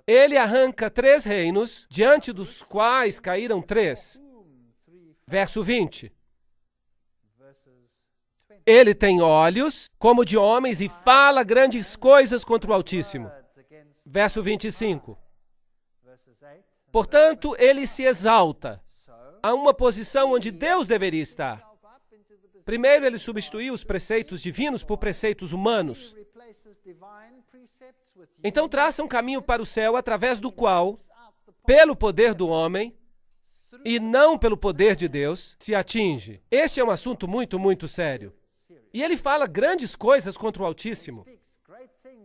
Ele arranca 3 reinos, diante dos quais caíram 3. Verso 20. Ele tem olhos como de homens e fala grandes coisas contra o Altíssimo. Verso 25. Portanto, ele se exalta a uma posição onde Deus deveria estar. Primeiro, ele substituiu os preceitos divinos por preceitos humanos. Então, traça um caminho para o céu através do qual, pelo poder do homem, e não pelo poder de Deus, se atinge. Este é um assunto muito, muito sério. E ele fala grandes coisas contra o Altíssimo.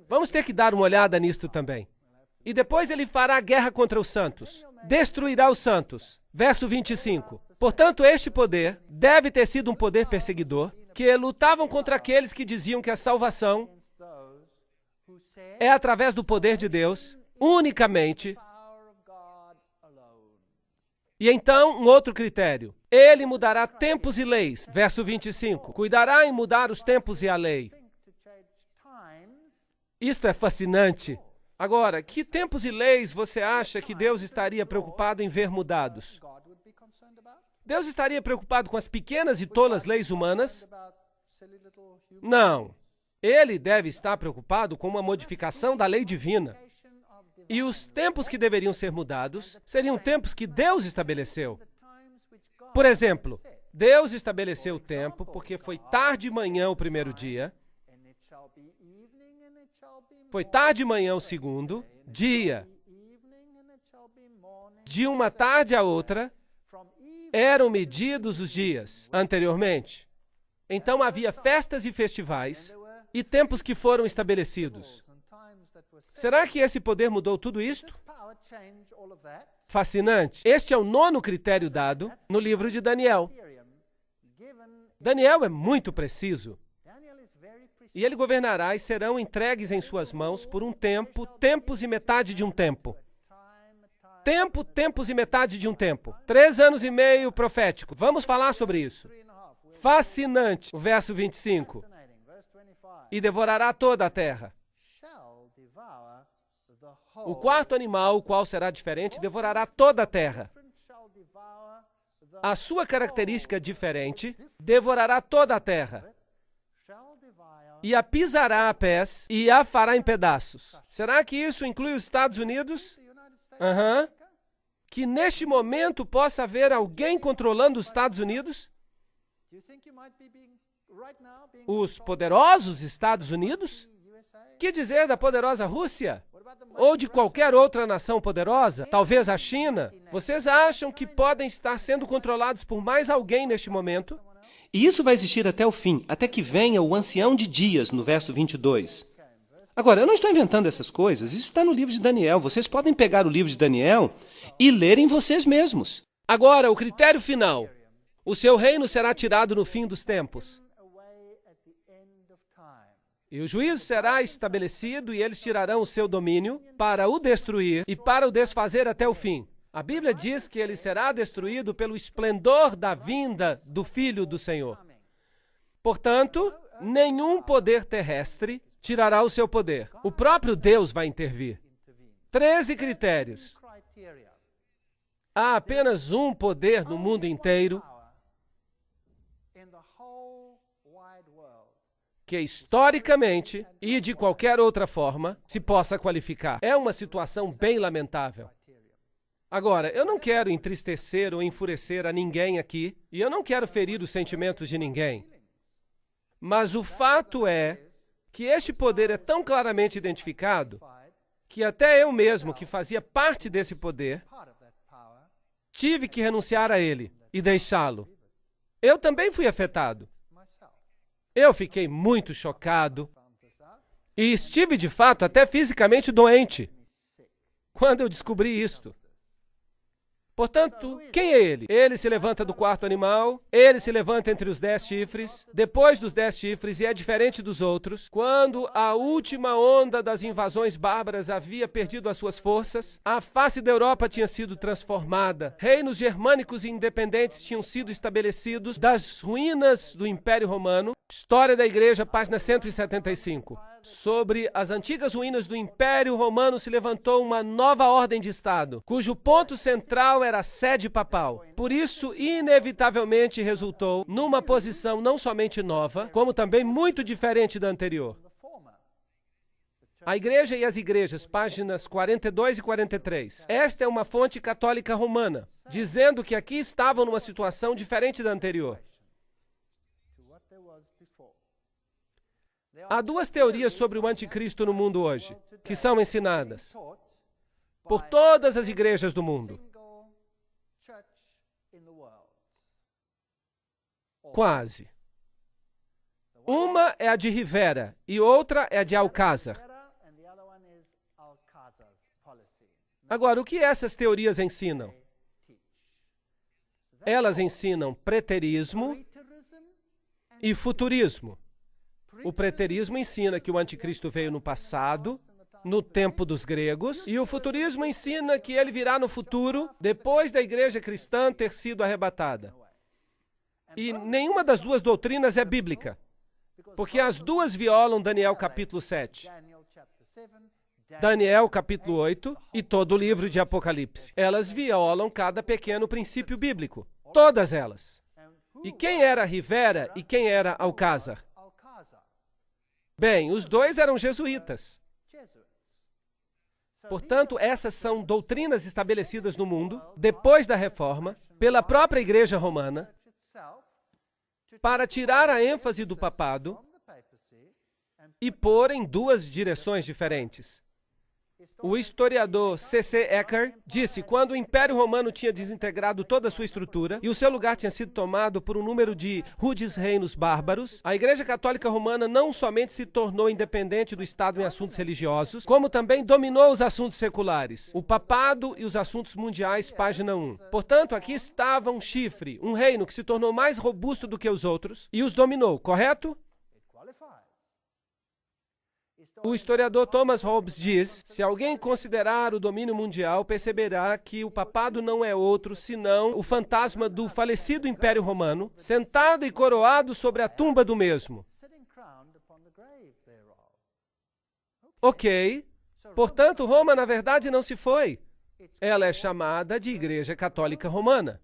Vamos ter que dar uma olhada nisto também. E depois ele fará guerra contra os santos. Destruirá os santos. Verso 25. Portanto, este poder deve ter sido um poder perseguidor, que lutavam contra aqueles que diziam que a salvação é através do poder de Deus, unicamente. E então, um outro critério. Ele mudará tempos e leis. Verso 25. Cuidará em mudar os tempos e a lei. Isto é fascinante. Agora, que tempos e leis você acha que Deus estaria preocupado em ver mudados? Deus estaria preocupado com as pequenas e tolas leis humanas? Não. Ele deve estar preocupado com uma modificação da lei divina. E os tempos que deveriam ser mudados seriam tempos que Deus estabeleceu. Por exemplo, Deus estabeleceu o tempo porque foi tarde de manhã o primeiro dia, foi tarde de manhã o segundo dia. De uma tarde à outra, eram medidos os dias anteriormente. Então havia festas e festivais e tempos que foram estabelecidos. Será que esse poder mudou tudo isto? Fascinante. Este é o 9º critério dado no livro de Daniel. Daniel é muito preciso. E ele governará e serão entregues em suas mãos por um tempo, tempos e metade de um tempo. Tempo, tempos e metade de um tempo. 3 anos e meio profético. Vamos falar sobre isso. Fascinante. O verso 25. E devorará toda a terra. O quarto animal, o qual será diferente, devorará toda a terra. A sua característica diferente, devorará toda a terra. E a pisará a pés e a fará em pedaços. Será que isso inclui os Estados Unidos? Que neste momento possa haver alguém controlando os Estados Unidos? Os poderosos Estados Unidos? Que dizer da poderosa Rússia? Ou de qualquer outra nação poderosa? Talvez a China? Vocês acham que podem estar sendo controlados por mais alguém neste momento? E isso vai existir até o fim, até que venha o ancião de dias, no verso 22. Agora, eu não estou inventando essas coisas, isso está no livro de Daniel. Vocês podem pegar o livro de Daniel e lerem vocês mesmos. Agora, o critério final. O seu reino será tirado no fim dos tempos. E o juízo será estabelecido e eles tirarão o seu domínio para o destruir e para o desfazer até o fim. A Bíblia diz que ele será destruído pelo esplendor da vinda do Filho do Senhor. Portanto, nenhum poder terrestre tirará o seu poder. O próprio Deus vai intervir. 13 critérios. Há apenas um poder no mundo inteiro que historicamente e de qualquer outra forma se possa qualificar. É uma situação bem lamentável. Agora, eu não quero entristecer ou enfurecer a ninguém aqui, e eu não quero ferir os sentimentos de ninguém. Mas o fato é que este poder é tão claramente identificado que até eu mesmo, que fazia parte desse poder, tive que renunciar a ele e deixá-lo. Eu também fui afetado. Eu fiquei muito chocado e estive, de fato, até fisicamente doente quando eu descobri isto. Portanto, quem é ele? Ele se levanta do quarto animal, ele se levanta entre os 10 chifres, depois dos 10 chifres, e é diferente dos outros. Quando a última onda das invasões bárbaras havia perdido as suas forças, a face da Europa tinha sido transformada, reinos germânicos e independentes tinham sido estabelecidos das ruínas do Império Romano. História da Igreja, página 175. Sobre as antigas ruínas do Império Romano se levantou uma nova ordem de Estado, cujo ponto central era a sede papal. Por isso, inevitavelmente resultou numa posição não somente nova, como também muito diferente da anterior. A Igreja e as Igrejas, páginas 42 e 43. Esta é uma fonte católica romana, dizendo que aqui estavam numa situação diferente da anterior. Há duas teorias sobre o anticristo no mundo hoje, que são ensinadas por todas as igrejas do mundo. Quase. Uma é a de Rivera e outra é a de Alcázar. Agora, o que essas teorias ensinam? Elas ensinam preterismo e futurismo. O preterismo ensina que o anticristo veio no passado, no tempo dos gregos, e o futurismo ensina que ele virá no futuro, depois da igreja cristã ter sido arrebatada. E nenhuma das duas doutrinas é bíblica, porque as duas violam Daniel capítulo 7, Daniel capítulo 8 e todo o livro de Apocalipse. Elas violam cada pequeno princípio bíblico, todas elas. E quem era Rivera e quem era Alcázar? Bem, os dois eram jesuítas. Portanto, essas são doutrinas estabelecidas no mundo, depois da Reforma, pela própria Igreja Romana, para tirar a ênfase do papado e pôr em duas direções diferentes. O historiador C.C. Eckhart disse que quando o Império Romano tinha desintegrado toda a sua estrutura e o seu lugar tinha sido tomado por um número de rudes reinos bárbaros, a Igreja Católica Romana não somente se tornou independente do Estado em assuntos religiosos, como também dominou os assuntos seculares, o papado e os assuntos mundiais, página 1. Portanto, aqui estava um chifre, um reino que se tornou mais robusto do que os outros e os dominou, correto? O historiador Thomas Hobbes diz, se alguém considerar o domínio mundial, perceberá que o papado não é outro senão o fantasma do falecido Império Romano, sentado e coroado sobre a tumba do mesmo. Ok, portanto, Roma na verdade não se foi. Ela é chamada de Igreja Católica Romana.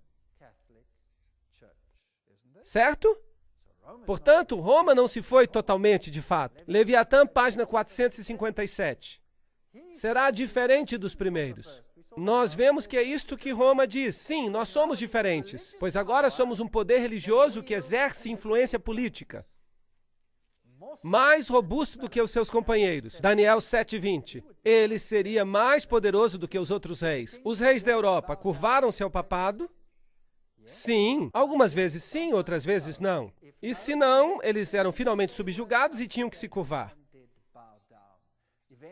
Certo? Portanto, Roma não se foi totalmente, de fato. Leviatã, página 457. Será diferente dos primeiros. Nós vemos que é isto que Roma diz. Sim, nós somos diferentes, pois agora somos um poder religioso que exerce influência política. Mais robusto do que os seus companheiros. Daniel 7:20. Ele seria mais poderoso do que os outros reis. Os reis da Europa curvaram-se ao papado? Sim. Algumas vezes sim, outras vezes não. E se não, eles eram finalmente subjugados e tinham que se curvar.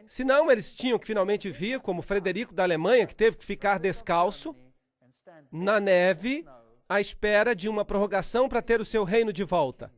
Se não, eles tinham que finalmente vir, como Frederico da Alemanha, que teve que ficar descalço, na neve, à espera de uma prorrogação para ter o seu reino de volta.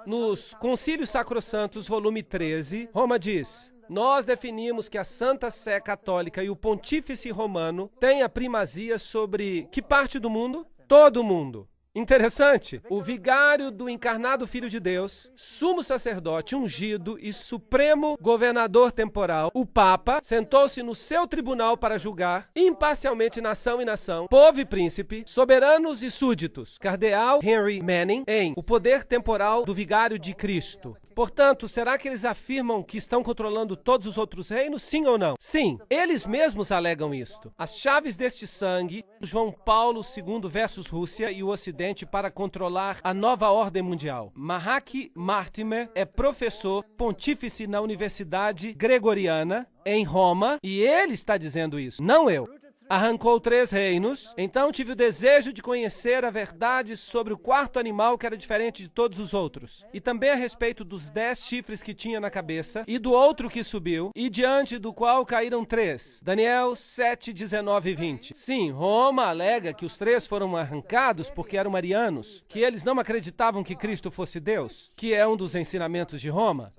Nos Concílios Sacrossantos, volume 13, Roma diz: nós definimos que a Santa Sé Católica e o Pontífice Romano têm a primazia sobre que parte do mundo? Todo o mundo. Interessante. O vigário do encarnado Filho de Deus, sumo sacerdote ungido e supremo governador temporal, o Papa, sentou-se no seu tribunal para julgar imparcialmente nação e nação, povo e príncipe, soberanos e súditos. Cardeal Henry Manning, em O Poder Temporal do Vigário de Cristo. Portanto, será que eles afirmam que estão controlando todos os outros reinos? Sim ou não? Sim, eles mesmos alegam isto. As chaves deste sangue, João Paulo II versus Rússia e o Ocidente para controlar a nova ordem mundial. Mahaki Mortimer é professor pontífice na Universidade Gregoriana, em Roma, e ele está dizendo isso, não eu. Arrancou 3 reinos, então tive o desejo de conhecer a verdade sobre o quarto animal que era diferente de todos os outros, e também a respeito dos 10 chifres que tinha na cabeça, e do outro que subiu, e diante do qual caíram 3. Daniel 7, 19 e 20. Sim, Roma alega que os 3 foram arrancados porque eram arianos, que eles não acreditavam que Cristo fosse Deus, que é um dos ensinamentos de Roma.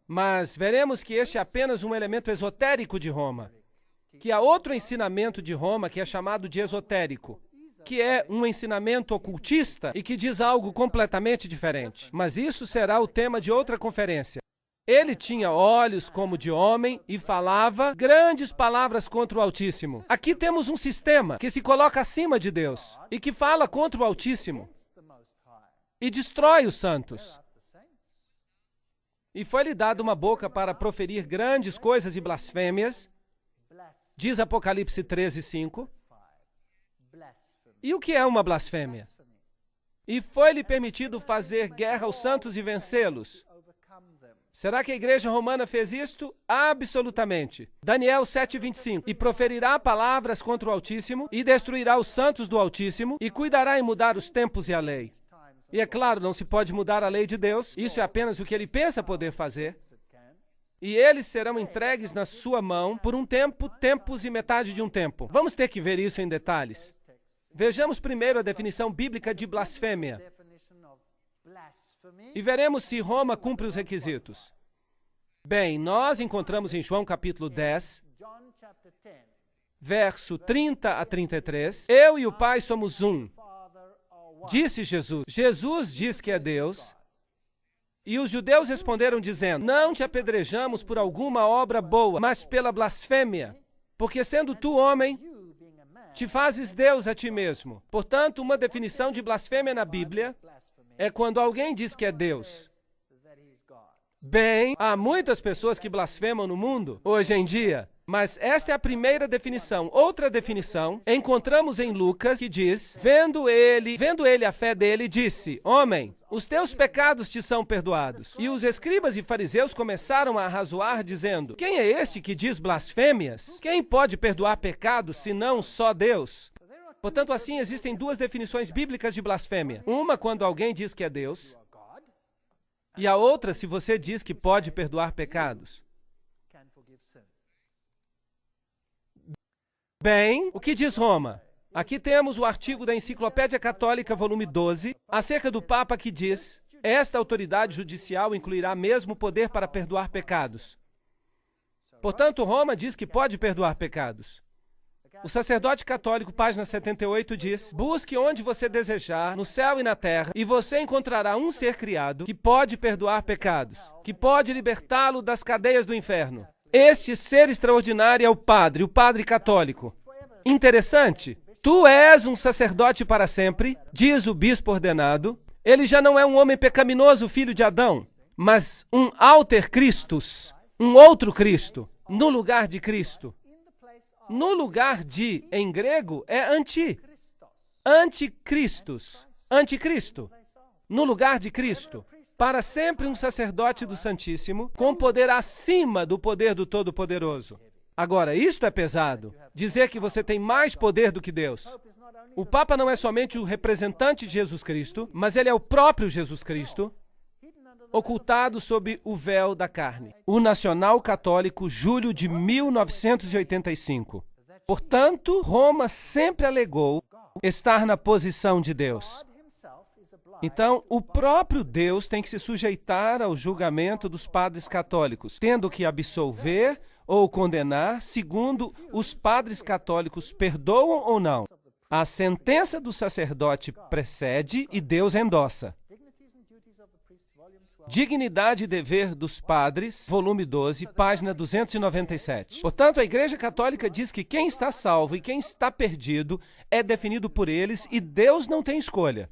Mas veremos que este é apenas um elemento esotérico de Roma. Que há outro ensinamento de Roma que é chamado de esotérico, que é um ensinamento ocultista e que diz algo completamente diferente. Mas isso será o tema de outra conferência. Ele tinha olhos como de homem e falava grandes palavras contra o Altíssimo. Aqui temos um sistema que se coloca acima de Deus e que fala contra o Altíssimo e destrói os santos. E foi-lhe dada uma boca para proferir grandes coisas e blasfêmias, diz Apocalipse 13, 5. E o que é uma blasfêmia? E foi-lhe permitido fazer guerra aos santos e vencê-los. Será que a igreja romana fez isto? Absolutamente. Daniel 7, 25. E proferirá palavras contra o Altíssimo, e destruirá os santos do Altíssimo, e cuidará em mudar os tempos e a lei. E é claro, não se pode mudar a lei de Deus, isso é apenas o que ele pensa poder fazer. E eles serão entregues na sua mão por um tempo, tempos e metade de um tempo. Vamos ter que ver isso em detalhes. Vejamos primeiro a definição bíblica de blasfêmia. E veremos se Roma cumpre os requisitos. Bem, nós encontramos em João capítulo 10, verso 30 a 33, eu e o Pai somos um. Disse Jesus. Jesus diz que é Deus. E os judeus responderam dizendo, não te apedrejamos por alguma obra boa, mas pela blasfêmia, porque sendo tu homem, te fazes Deus a ti mesmo. Portanto, uma definição de blasfêmia na Bíblia é quando alguém diz que é Deus. Bem, há muitas pessoas que blasfemam no mundo hoje em dia, mas esta é a primeira definição. Outra definição encontramos em Lucas, que diz, vendo ele a fé dele, disse, homem, os teus pecados te são perdoados. E os escribas e fariseus começaram a arrazoar, dizendo, quem é este que diz blasfêmias? Quem pode perdoar pecados, senão só Deus? Portanto, assim, existem 2 definições bíblicas de blasfêmia. Uma quando alguém diz que é Deus, e a outra se você diz que pode perdoar pecados. Bem, o que diz Roma? Aqui temos o artigo da Enciclopédia Católica, volume 12, acerca do Papa que diz, esta autoridade judicial incluirá mesmo o poder para perdoar pecados. Portanto, Roma diz que pode perdoar pecados. O sacerdote católico, página 78, diz, busque onde você desejar, no céu e na terra, e você encontrará um ser criado que pode perdoar pecados, que pode libertá-lo das cadeias do inferno. Este ser extraordinário é o Padre católico. Interessante. Tu és um sacerdote para sempre, diz o bispo ordenado. Ele já não é um homem pecaminoso, filho de Adão, mas um alter Christus, um outro Cristo. no lugar de Cristo. No lugar de, em grego, é anticristos. Anticristo. No lugar de Cristo. Para sempre um sacerdote do Santíssimo, com poder acima do poder do Todo-Poderoso. Agora, isto é pesado. Dizer que você tem mais poder do que Deus. O Papa não é somente o representante de Jesus Cristo, mas ele é o próprio Jesus Cristo, ocultado sob o véu da carne. O Nacional Católico, julho de 1985. Portanto, Roma sempre alegou estar na posição de Deus. Então, o próprio Deus tem que se sujeitar ao julgamento dos padres católicos, tendo que absolver ou condenar, segundo os padres católicos perdoam ou não. A sentença do sacerdote precede e Deus endossa. Dignidade e Dever dos Padres, volume 12, página 297. Portanto, a Igreja Católica diz que quem está salvo e quem está perdido é definido por eles e Deus não tem escolha.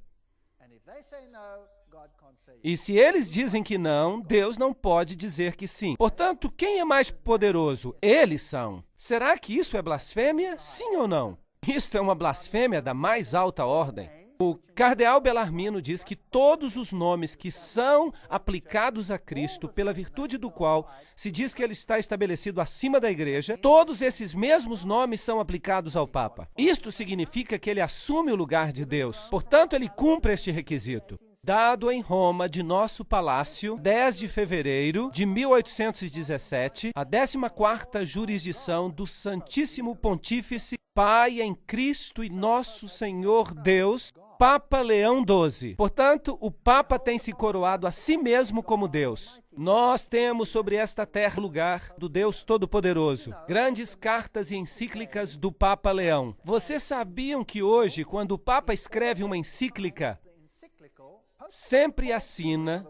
E se eles dizem que não, Deus não pode dizer que sim. Portanto, quem é mais poderoso? Eles são. Será que isso é blasfêmia? Sim ou não? Isto é uma blasfêmia da mais alta ordem. O cardeal Bellarmino diz que todos os nomes que são aplicados a Cristo, pela virtude do qual se diz que ele está estabelecido acima da Igreja, todos esses mesmos nomes são aplicados ao Papa. Isto significa que ele assume o lugar de Deus. Portanto, ele cumpre este requisito. Dado em Roma, de nosso palácio, 10 de fevereiro de 1817, a 14ª jurisdição do Santíssimo Pontífice, Pai em Cristo e Nosso Senhor Deus, Papa Leão XII. Portanto, o Papa tem se coroado a si mesmo como Deus. Nós temos sobre esta terra lugar do Deus Todo-Poderoso. Grandes cartas e encíclicas do Papa Leão. Vocês sabiam que hoje, quando o Papa escreve uma encíclica, sempre assina,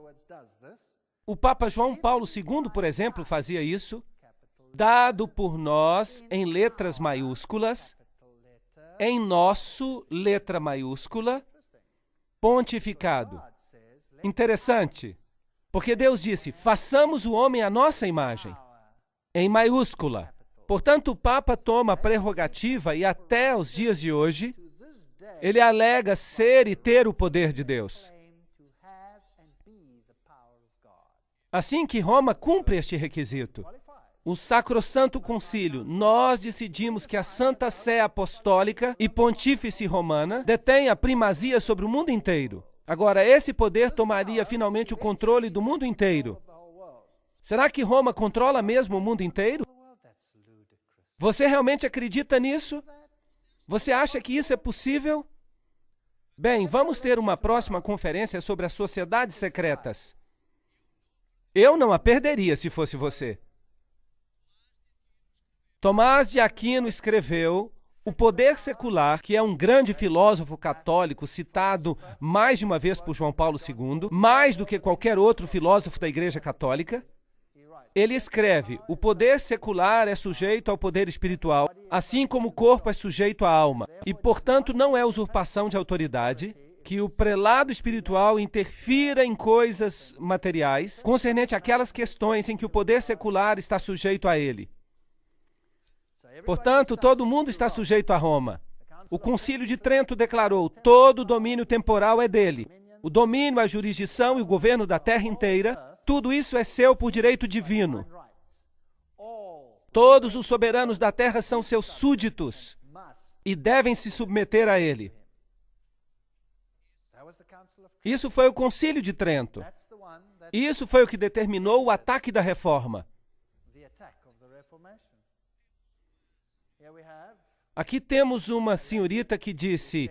o Papa João Paulo II, por exemplo, fazia isso, dado por nós em letras maiúsculas, em nosso, letra maiúscula, pontificado. Interessante, porque Deus disse, façamos o homem à nossa imagem, em maiúscula. Portanto, o Papa toma a prerrogativa e até os dias de hoje, ele alega ser e ter o poder de Deus. Assim que Roma cumpre este requisito, o Sacrosanto Concílio, nós decidimos que a Santa Sé Apostólica e Pontífice Romana detém a primazia sobre o mundo inteiro. Agora, esse poder tomaria finalmente o controle do mundo inteiro. Será que Roma controla mesmo o mundo inteiro? Você realmente acredita nisso? Você acha que isso é possível? Bem, vamos ter uma próxima conferência sobre as sociedades secretas. Eu não a perderia se fosse você. Tomás de Aquino escreveu O Poder Secular, que é um grande filósofo católico citado mais de uma vez por João Paulo II, mais do que qualquer outro filósofo da Igreja Católica. Ele escreve, o poder secular é sujeito ao poder espiritual, assim como o corpo é sujeito à alma, e, portanto, não é usurpação de autoridade que o prelado espiritual interfira em coisas materiais, concernente àquelas questões em que o poder secular está sujeito a ele. Portanto, todo mundo está sujeito a Roma. O Concílio de Trento declarou, todo o domínio temporal é dele. O domínio, a jurisdição e o governo da terra inteira, tudo isso é seu por direito divino. Todos os soberanos da terra são seus súditos e devem se submeter a ele. Isso foi o Concílio de Trento. Isso foi o que determinou o ataque da Reforma. Aqui temos uma senhorita que disse,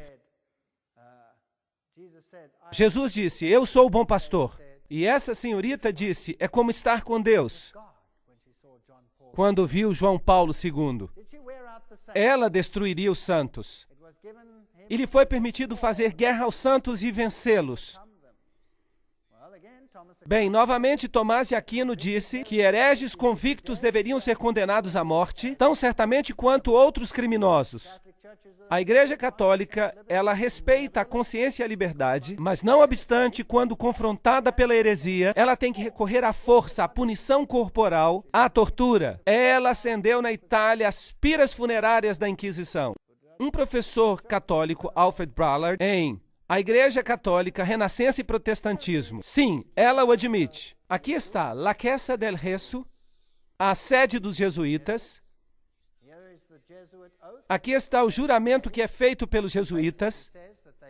Jesus disse, eu sou o bom pastor. E essa senhorita disse, é como estar com Deus. Quando viu João Paulo II, ela destruiria os santos. E lhe foi permitido fazer guerra aos santos e vencê-los. Bem, novamente Tomás de Aquino disse que hereges convictos deveriam ser condenados à morte, tão certamente quanto outros criminosos. A Igreja Católica, ela respeita a consciência e a liberdade, mas não obstante, quando confrontada pela heresia, ela tem que recorrer à força, à punição corporal, à tortura. Ela acendeu na Itália as piras funerárias da Inquisição. Um professor católico, Alfred Ballard, em A Igreja Católica, Renascença e Protestantismo. Sim, ela o admite. Aqui está, La Chiesa del Rezo, a sede dos jesuítas. Aqui está o juramento que é feito pelos jesuítas.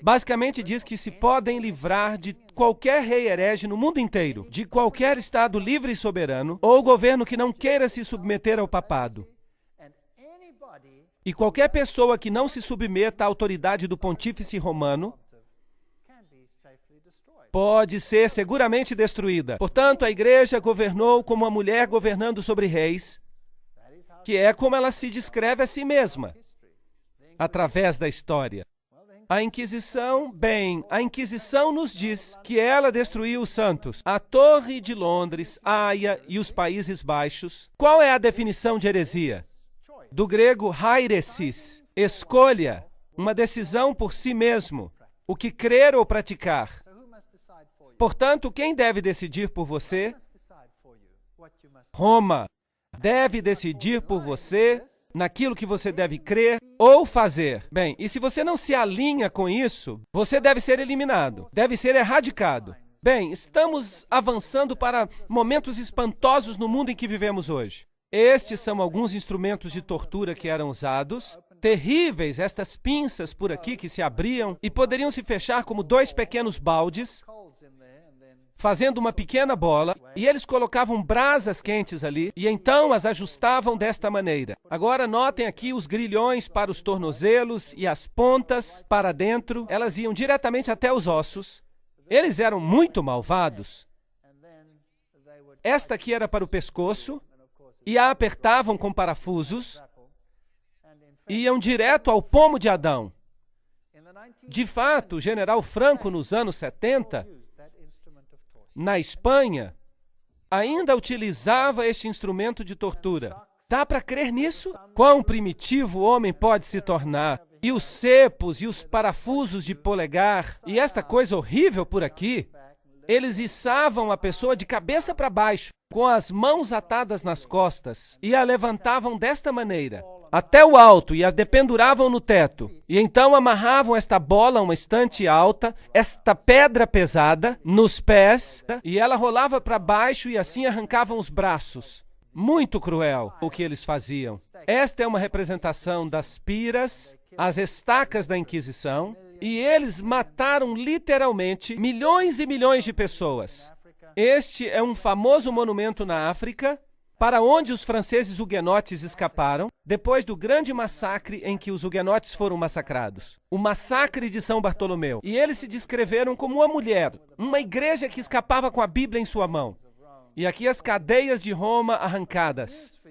Basicamente diz que se podem livrar de qualquer rei herege no mundo inteiro, de qualquer estado livre e soberano, ou governo que não queira se submeter ao papado. E qualquer pessoa que não se submeta à autoridade do pontífice romano pode ser seguramente destruída. Portanto, a igreja governou como uma mulher governando sobre reis, que é como ela se descreve a si mesma, através da história. A Inquisição, bem, a Inquisição nos diz que ela destruiu os santos. A Torre de Londres, Haia e os Países Baixos. Qual é a definição de heresia? Do grego hairesis, escolha, uma decisão por si mesmo, o que crer ou praticar. Portanto, quem deve decidir por você? Roma deve decidir por você naquilo que você deve crer ou fazer. Bem, e se você não se alinha com isso, você deve ser eliminado, deve ser erradicado. Bem, estamos avançando para momentos espantosos no mundo em que vivemos hoje. Estes são alguns instrumentos de tortura que eram usados. Terríveis, estas pinças por aqui que se abriam e poderiam se fechar como dois pequenos baldes, fazendo uma pequena bola, e eles colocavam brasas quentes ali, e então as ajustavam desta maneira. Agora notem aqui os grilhões para os tornozelos e as pontas para dentro, elas iam diretamente até os ossos. Eles eram muito malvados. Esta aqui era para o pescoço, e a apertavam com parafusos, e iam direto ao pomo de Adão. De fato, o general Franco, nos anos 70, na Espanha, ainda utilizava este instrumento de tortura. Dá para crer nisso? Quão primitivo o homem pode se tornar? E os cepos e os parafusos de polegar, e esta coisa horrível por aqui, eles içavam a pessoa de cabeça para baixo, com as mãos atadas nas costas, e a levantavam desta maneira, até o alto, e a dependuravam no teto. E então amarravam esta bola a uma estante alta, esta pedra pesada, nos pés, e ela rolava para baixo e assim arrancavam os braços. Muito cruel o que eles faziam. Esta é uma representação das piras, as estacas da Inquisição, e eles mataram literalmente milhões e milhões de pessoas. Este é um famoso monumento na África, para onde os franceses huguenotes escaparam, depois do grande massacre em que os huguenotes foram massacrados. O massacre de São Bartolomeu. E eles se descreveram como uma mulher, uma igreja que escapava com a Bíblia em sua mão. E aqui as cadeias de Roma arrancadas.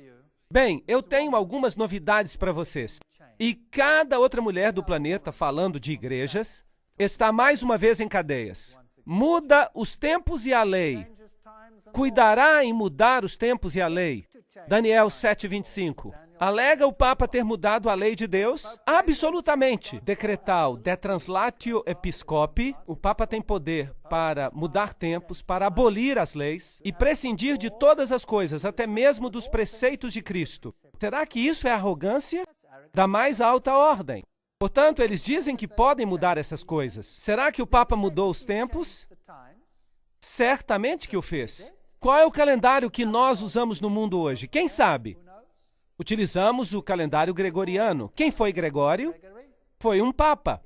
Bem, eu tenho algumas novidades para vocês. E cada outra mulher do planeta, falando de igrejas, está mais uma vez em cadeias. Muda os tempos e a lei. Cuidará em mudar os tempos e a lei. Daniel 7:25. Alega o Papa ter mudado a lei de Deus? Absolutamente. Decretal de translatio episcopi. O Papa tem poder para mudar tempos, para abolir as leis e prescindir de todas as coisas, até mesmo dos preceitos de Cristo. Será que isso é arrogância da mais alta ordem? Portanto, eles dizem que podem mudar essas coisas. Será que o Papa mudou os tempos? Certamente que o fez. Qual é o calendário que nós usamos no mundo hoje? Quem sabe? Utilizamos o calendário gregoriano. Quem foi Gregório? Foi um papa.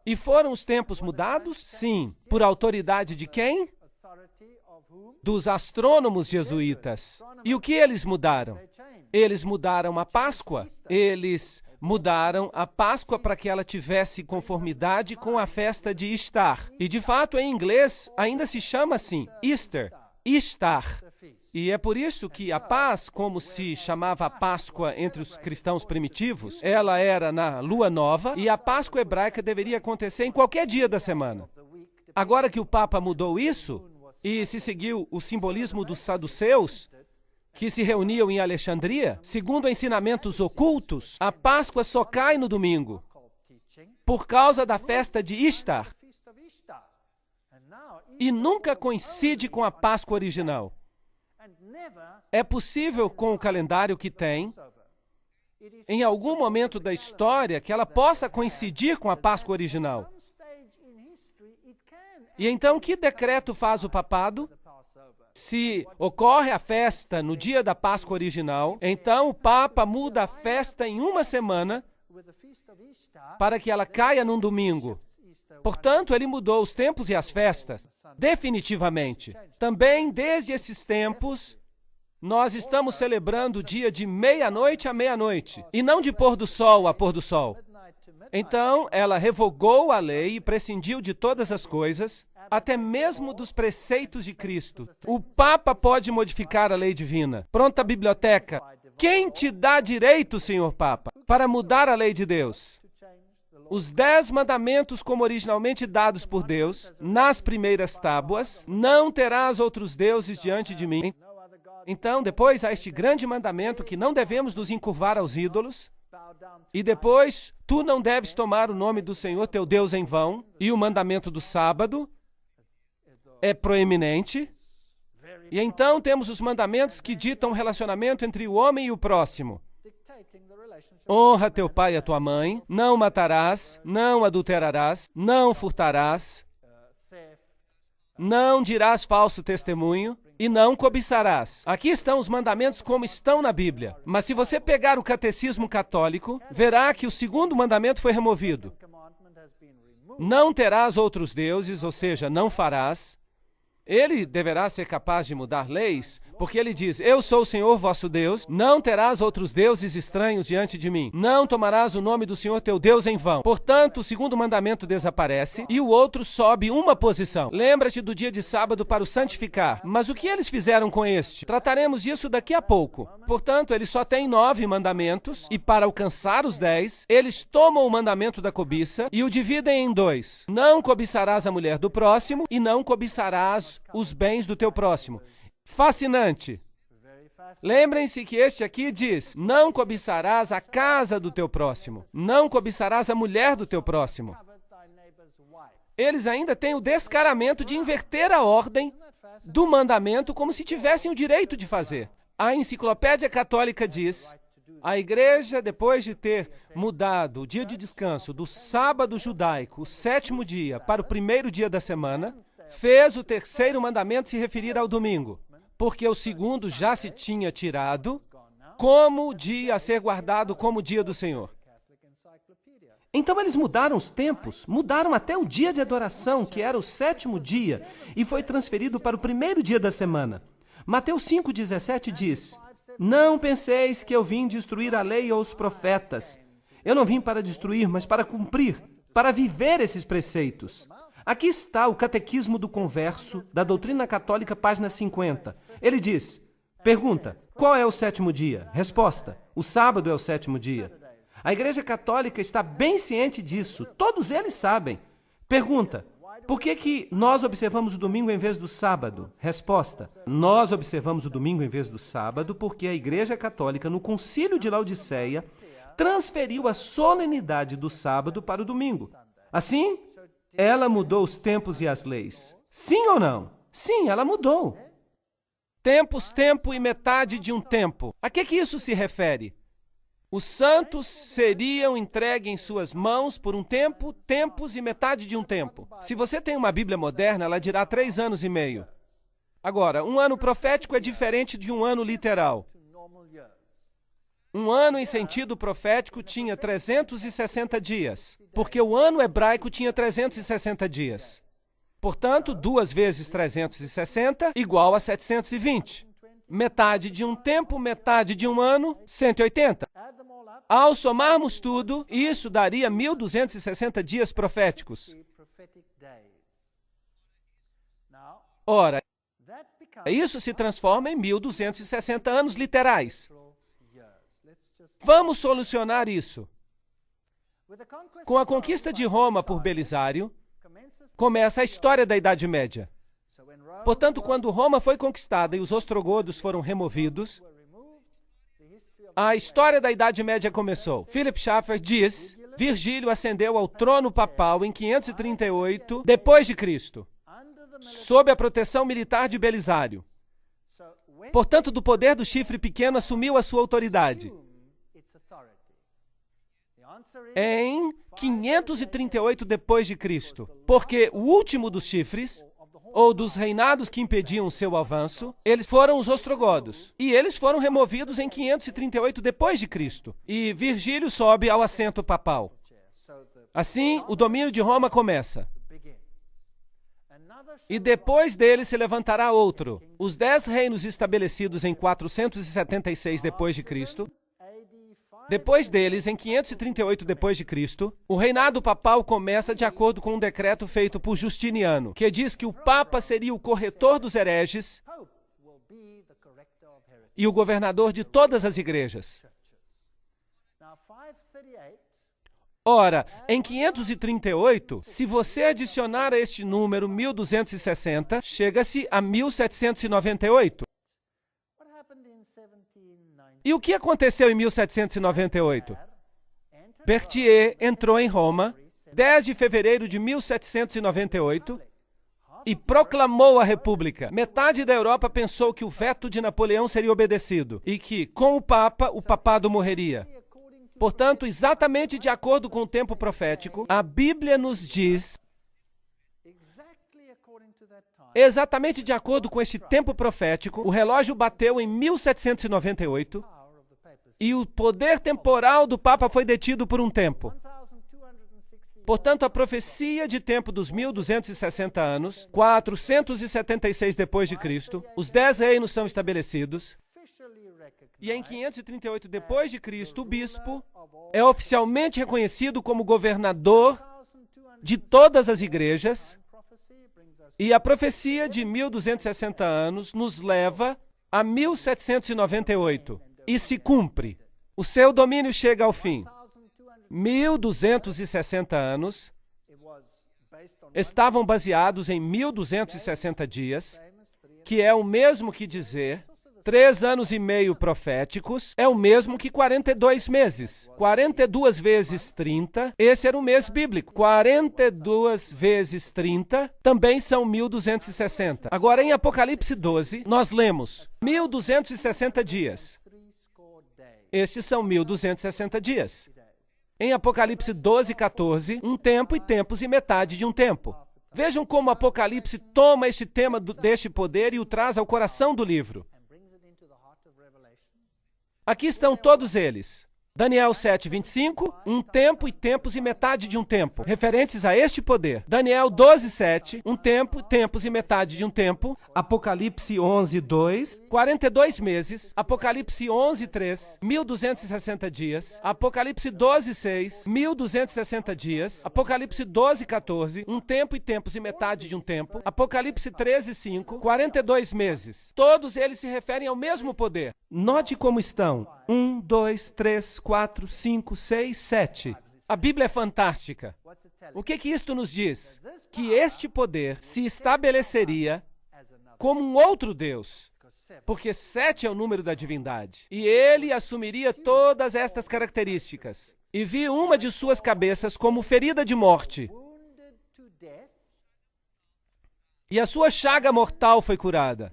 E foram os tempos mudados? Sim. Por autoridade de quem? Dos astrônomos jesuítas. E o que eles mudaram? Eles mudaram a Páscoa. Eles mudaram a Páscoa para que ela tivesse conformidade com a festa de Ishtar. E, de fato, em inglês, ainda se chama assim, Easter, Ishtar. E é por isso que a paz, como se chamava a Páscoa entre os cristãos primitivos, ela era na lua nova e a Páscoa hebraica deveria acontecer em qualquer dia da semana. Agora que o Papa mudou isso, e se seguiu o simbolismo dos saduceus, que se reuniam em Alexandria, segundo ensinamentos ocultos, a Páscoa só cai no domingo, por causa da festa de Ishtar, e nunca coincide com a Páscoa original. É possível, com o calendário que tem, em algum momento da história, que ela possa coincidir com a Páscoa original. E então, que decreto faz o papado? Se ocorre a festa no dia da Páscoa original, então o Papa muda a festa em uma semana para que ela caia num domingo. Portanto, ele mudou os tempos e as festas, definitivamente. Também, desde esses tempos, nós estamos celebrando o dia de meia-noite a meia-noite, e não de pôr do sol a pôr do sol. Então, ela revogou a lei e prescindiu de todas as coisas, até mesmo dos preceitos de Cristo. O Papa pode modificar a lei divina. Pronta a biblioteca. Quem te dá direito, Senhor Papa, para mudar a lei de Deus? Os 10 mandamentos, como originalmente dados por Deus, nas primeiras tábuas, não terás outros deuses diante de mim. Então, depois há este grande mandamento que não devemos nos encurvar aos ídolos. E depois, tu não deves tomar o nome do Senhor teu Deus em vão. E o mandamento do sábado é proeminente. E então temos os mandamentos que ditam o relacionamento entre o homem e o próximo. Honra teu pai e a tua mãe, não matarás, não adulterarás, não furtarás, não dirás falso testemunho e não cobiçarás. Aqui estão os mandamentos como estão na Bíblia. Mas se você pegar o catecismo católico, verá que o segundo mandamento foi removido. Não terás outros deuses, ou seja, não farás. Ele deverá ser capaz de mudar leis, porque ele diz, eu sou o Senhor vosso Deus, não terás outros deuses estranhos diante de mim, não tomarás o nome do Senhor teu Deus em vão. Portanto, o segundo mandamento desaparece e o outro sobe uma posição. Lembra-te do dia de sábado para o santificar. Mas o que eles fizeram com este? Trataremos disso daqui a pouco. Portanto, ele só tem 9 mandamentos e para alcançar os 10, eles tomam o mandamento da cobiça e o dividem em 2. Não cobiçarás a mulher do próximo e não cobiçarás os bens do teu próximo. Fascinante. Lembrem-se que este aqui diz, não cobiçarás a casa do teu próximo, não cobiçarás a mulher do teu próximo. Eles ainda têm o descaramento de inverter a ordem do mandamento como se tivessem o direito de fazer. A Enciclopédia Católica diz, a igreja, depois de ter mudado o dia de descanso do sábado judaico, o 7º dia, para o primeiro dia da semana, fez o terceiro mandamento se referir ao domingo, porque o segundo já se tinha tirado como dia a ser guardado como dia do Senhor. Então eles mudaram os tempos, mudaram até o dia de adoração, que era o 7º dia, e foi transferido para o primeiro dia da semana. Mateus 5,17 diz, não penseis que eu vim destruir a lei ou os profetas. Eu não vim para destruir, mas para cumprir, para viver esses preceitos. Aqui está o Catequismo do Converso, da Doutrina Católica, página 50. Ele diz, pergunta, qual é o 7º dia? Resposta, o sábado é o 7º dia. A Igreja Católica está bem ciente disso, todos eles sabem. Pergunta, por que nós observamos o domingo em vez do sábado? Resposta, nós observamos o domingo em vez do sábado porque a Igreja Católica, no Concílio de Laodiceia, transferiu a solenidade do sábado para o domingo. Assim, ela mudou os tempos e as leis. Sim ou não? Sim, ela mudou. Tempos, tempo e metade de um tempo. A que isso se refere? Os santos seriam entregues em suas mãos por um tempo, tempos e metade de um tempo. Se você tem uma Bíblia moderna, ela dirá 3 anos e meio. Agora, um ano profético é diferente de um ano literal. Um ano em sentido profético tinha 360 dias, porque o ano hebraico tinha 360 dias. Portanto, 2 vezes 360 igual a 720. Metade de um tempo, metade de um ano, 180. Ao somarmos tudo, isso daria 1.260 dias proféticos. Ora, isso se transforma em 1.260 anos literais. Vamos solucionar isso. Com a conquista de Roma por Belisário, começa a história da Idade Média. Portanto, quando Roma foi conquistada e os ostrogodos foram removidos, a história da Idade Média começou. Philip Schaeffer diz: Virgílio ascendeu ao trono papal em 538 depois de Cristo, sob a proteção militar de Belisário. Portanto, do poder do chifre pequeno assumiu a sua autoridade em 538 depois de Cristo, porque o último dos chifres, ou dos reinados que impediam seu avanço, eles foram os ostrogodos. E eles foram removidos em 538 depois de Cristo. E Virgílio sobe ao assento papal. Assim, o domínio de Roma começa. E depois dele se levantará outro. Os 10 reinos estabelecidos em 476 depois de Cristo. Depois deles, em 538 depois de Cristo, o reinado papal começa de acordo com um decreto feito por Justiniano, que diz que o Papa seria o corretor dos hereges e o governador de todas as igrejas. Ora, em 538, se você adicionar a este número 1260, chega-se a 1798. E o que aconteceu em 1798? Berthier entrou em Roma, 10 de fevereiro de 1798, e proclamou a República. Metade da Europa pensou que o veto de Napoleão seria obedecido e que, com o Papa, o papado morreria. Portanto, exatamente de acordo com o tempo profético, a Bíblia nos diz, exatamente de acordo com este tempo profético, o relógio bateu em 1798 e o poder temporal do Papa foi detido por um tempo. Portanto, a profecia de tempo dos 1260 anos, 476 depois de Cristo, os 10 reinos são estabelecidos, e em 538 depois de Cristo, o bispo é oficialmente reconhecido como governador de todas as igrejas, e a profecia de 1260 anos nos leva a 1798 e se cumpre. O seu domínio chega ao fim. 1260 anos estavam baseados em 1260 dias, que é o mesmo que dizer 3 anos e meio proféticos, é o mesmo que 42 meses. 42 vezes 30, esse era o mês bíblico. 42 vezes 30 também são 1260. Agora, em Apocalipse 12, nós lemos 1260 dias. Estes são 1260 dias. Em Apocalipse 12, 14, um tempo e tempos e metade de um tempo. Vejam como Apocalipse toma este tema deste poder e o traz ao coração do livro. Aqui estão todos eles. Daniel 7, 25, um tempo e tempos e metade de um tempo, referentes a este poder. Daniel 12, 7, um tempo, tempos e metade de um tempo. Apocalipse 11, 2, 42 meses. Apocalipse 11, 3, 1260 dias. Apocalipse 12, 6, 1260 dias. Apocalipse 12, 14, um tempo e tempos e metade de um tempo. Apocalipse 13, 5, 42 meses. Todos eles se referem ao mesmo poder. Note como estão. 1, 2, 3, 4, 5, 6, 7. A Bíblia é fantástica. O que isto nos diz? Que este poder se estabeleceria como um outro Deus, porque 7 é o número da divindade. E ele assumiria todas estas características. E vi uma de suas cabeças como ferida de morte. E a sua chaga mortal foi curada.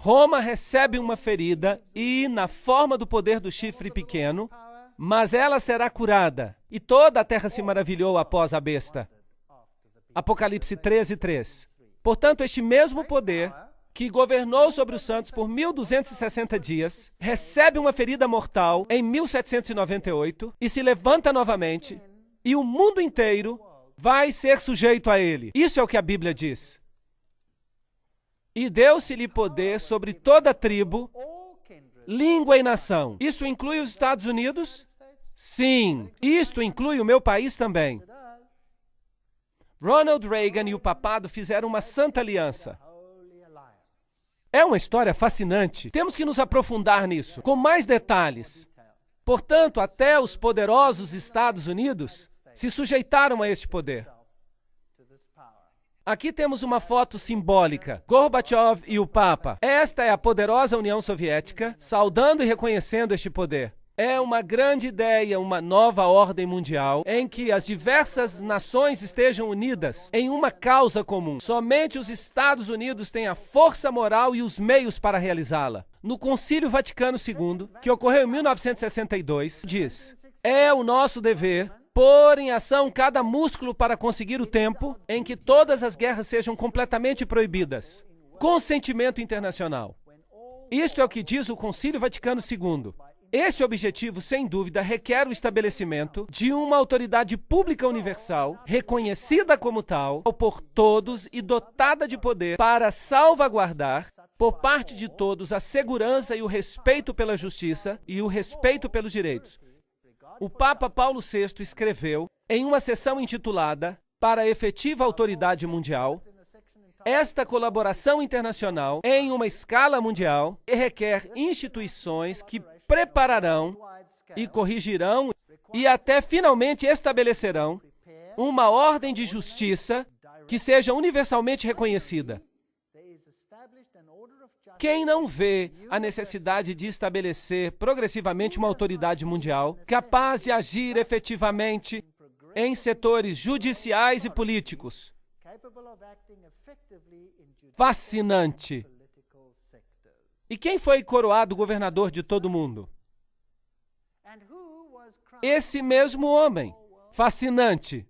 Roma recebe uma ferida e, na forma do poder do chifre pequeno, mas ela será curada. E toda a terra se maravilhou após a besta. Apocalipse 13, 3. Portanto, este mesmo poder, que governou sobre os santos por 1260 dias, recebe uma ferida mortal em 1798 e se levanta novamente, e o mundo inteiro vai ser sujeito a ele. Isso é o que a Bíblia diz. E deu-se-lhe poder sobre toda tribo, língua e nação. Isso inclui os Estados Unidos? Sim, isto inclui o meu país também. Ronald Reagan e o papado fizeram uma santa aliança. É uma história fascinante. Temos que nos aprofundar nisso, com mais detalhes. Portanto, até os poderosos Estados Unidos se sujeitaram a este poder. Aqui temos uma foto simbólica, Gorbachev e o Papa. Esta é a poderosa União Soviética, saudando e reconhecendo este poder. É uma grande ideia, uma nova ordem mundial, em que as diversas nações estejam unidas em uma causa comum. Somente os Estados Unidos têm a força moral e os meios para realizá-la. No Concílio Vaticano II, que ocorreu em 1962, diz: é o nosso dever pôr em ação cada músculo para conseguir o tempo em que todas as guerras sejam completamente proibidas. Consentimento internacional. Isto é o que diz o Concílio Vaticano II. Esse objetivo, sem dúvida, requer o estabelecimento de uma autoridade pública universal, reconhecida como tal por todos e dotada de poder para salvaguardar, por parte de todos, a segurança e o respeito pela justiça e o respeito pelos direitos. O Papa Paulo VI escreveu, em uma sessão intitulada Para a Efetiva Autoridade Mundial, esta colaboração internacional em uma escala mundial requer instituições que prepararão e corrigirão e até finalmente estabelecerão uma ordem de justiça que seja universalmente reconhecida. Quem não vê a necessidade de estabelecer progressivamente uma autoridade mundial capaz de agir efetivamente em setores judiciais e políticos? Fascinante. E quem foi coroado governador de todo o mundo? Esse mesmo homem. Fascinante.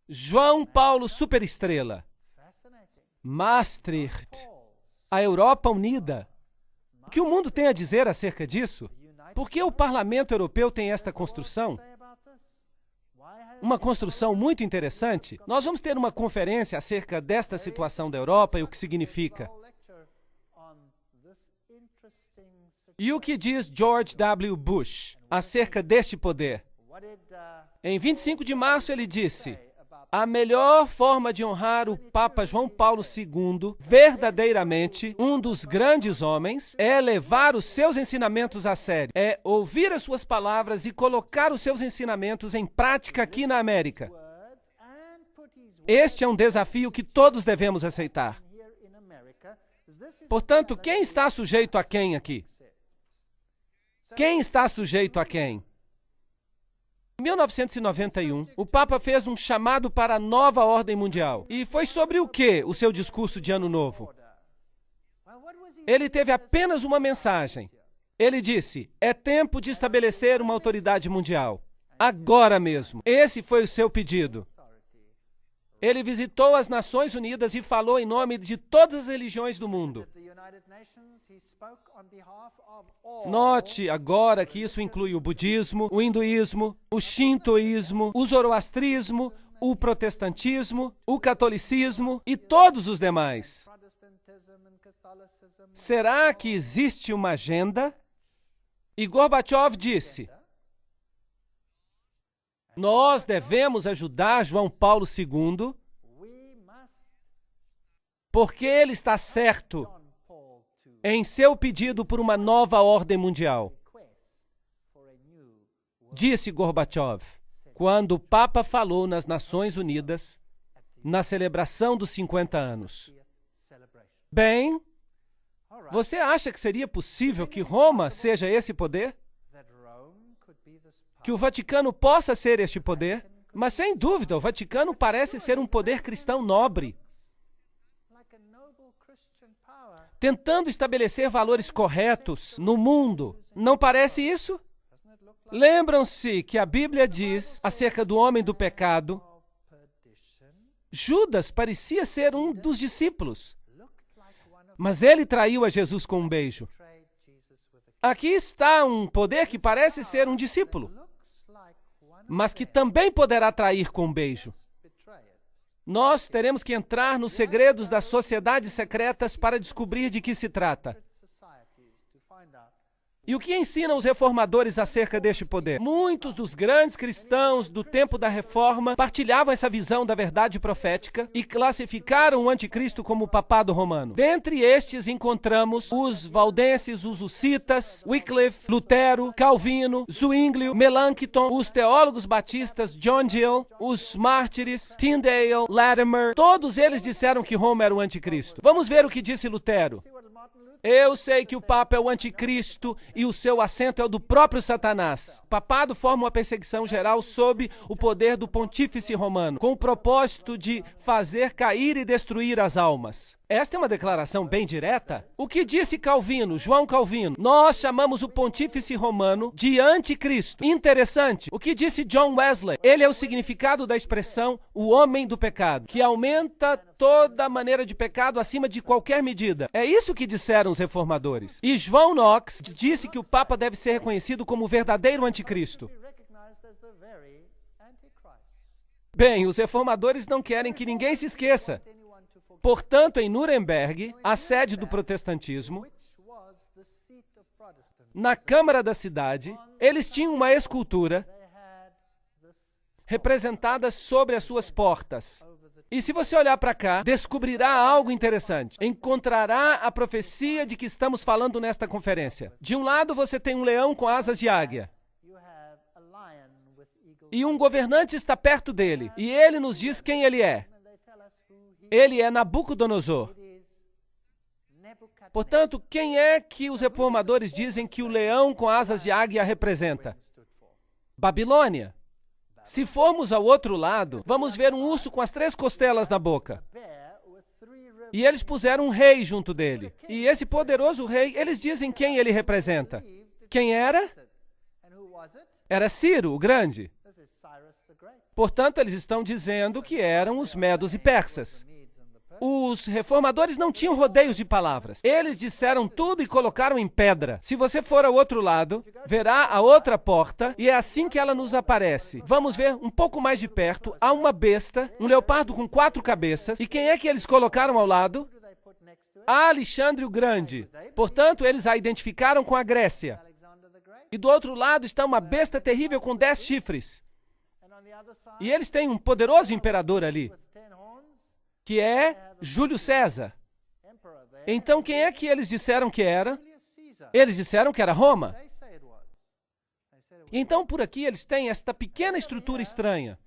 João Paulo Superestrela. Maastricht. A Europa unida. O que o mundo tem a dizer acerca disso? Por que o Parlamento Europeu tem esta construção? Uma construção muito interessante. Nós vamos ter uma conferência acerca desta situação da Europa e o que significa. E o que diz George W. Bush acerca deste poder? Em 25 de março ele disse: a melhor forma de honrar o Papa João Paulo II, verdadeiramente um dos grandes homens, é levar os seus ensinamentos a sério, é ouvir as suas palavras e colocar os seus ensinamentos em prática aqui na América. Este é um desafio que todos devemos aceitar. Portanto, quem está sujeito a quem aqui? Quem está sujeito a quem? Em 1991, o Papa fez um chamado para a nova ordem mundial. E foi sobre o que o seu discurso de Ano Novo? Ele teve apenas uma mensagem. Ele disse: é tempo de estabelecer uma autoridade mundial. Agora mesmo. Esse foi o seu pedido. Ele visitou as Nações Unidas e falou em nome de todas as religiões do mundo. Note agora que isso inclui o budismo, o hinduísmo, o shintoísmo, o zoroastrismo, o protestantismo, o catolicismo e todos os demais. Será que existe uma agenda? E Gorbachev disse: nós devemos ajudar João Paulo II porque ele está certo em seu pedido por uma nova ordem mundial. Disse Gorbachev, quando o Papa falou nas Nações Unidas, na celebração dos 50 anos. Bem, você acha que seria possível que Roma seja esse poder? Que o Vaticano possa ser este poder? Mas, sem dúvida, o Vaticano parece ser um poder cristão nobre, tentando estabelecer valores corretos no mundo. Não parece isso? Lembram-se que a Bíblia diz acerca do homem do pecado? Judas parecia ser um dos discípulos, mas ele traiu a Jesus com um beijo. Aqui está um poder que parece ser um discípulo, mas que também poderá trair com um beijo. Nós teremos que entrar nos segredos das sociedades secretas para descobrir de que se trata. E o que ensinam os reformadores acerca deste poder? Muitos dos grandes cristãos do tempo da Reforma partilhavam essa visão da verdade profética e classificaram o anticristo como o papado romano. Dentre estes encontramos os valdenses, os hussitas, Wycliffe, Lutero, Calvino, Zwinglio, Melanchthon, os teólogos batistas John Gill, os mártires, Tyndale, Latimer. Todos eles disseram que Roma era o anticristo. Vamos ver o que disse Lutero. Eu sei que o Papa é o anticristo e o seu assento é o do próprio Satanás. O papado forma uma perseguição geral sob o poder do pontífice romano, com o propósito de fazer cair e destruir as almas. Esta é uma declaração bem direta. O que disse Calvino, João Calvino? Nós chamamos o pontífice romano de anticristo. Interessante. O que disse John Wesley? Ele é o significado da expressão o homem do pecado, que aumenta toda maneira de pecado acima de qualquer medida. É isso que disseram os reformadores. E João Knox disse que o Papa deve ser reconhecido como o verdadeiro anticristo. Bem, os reformadores não querem que ninguém se esqueça. Portanto, em Nuremberg, a sede do protestantismo, na Câmara da cidade, eles tinham uma escultura representada sobre as suas portas. E se você olhar para cá, descobrirá algo interessante. Encontrará a profecia de que estamos falando nesta conferência. De um lado, você tem um leão com asas de águia. E um governante está perto dele. E ele nos diz quem ele é. Ele é Nabucodonosor. Portanto, quem é que os reformadores dizem que o leão com asas de águia representa? Babilônia. Se formos ao outro lado, vamos ver um urso com as 3 costelas na boca. E eles puseram um rei junto dele. E esse poderoso rei, eles dizem quem ele representa. Quem era? Era Ciro, o Grande. Portanto, eles estão dizendo que eram os medos e persas. Os reformadores não tinham rodeios de palavras. Eles disseram tudo e colocaram em pedra. Se você for ao outro lado, verá a outra porta e é assim que ela nos aparece. Vamos ver um pouco mais de perto. Há uma besta, um leopardo com 4 cabeças. E quem é que eles colocaram ao lado? Alexandre o Grande. Portanto, eles a identificaram com a Grécia. E do outro lado está uma besta terrível com 10 chifres. E eles têm um poderoso imperador ali, que é Júlio César. Então, quem é que eles disseram que era? Eles disseram que era Roma. Então, por aqui, eles têm esta pequena estrutura estranha,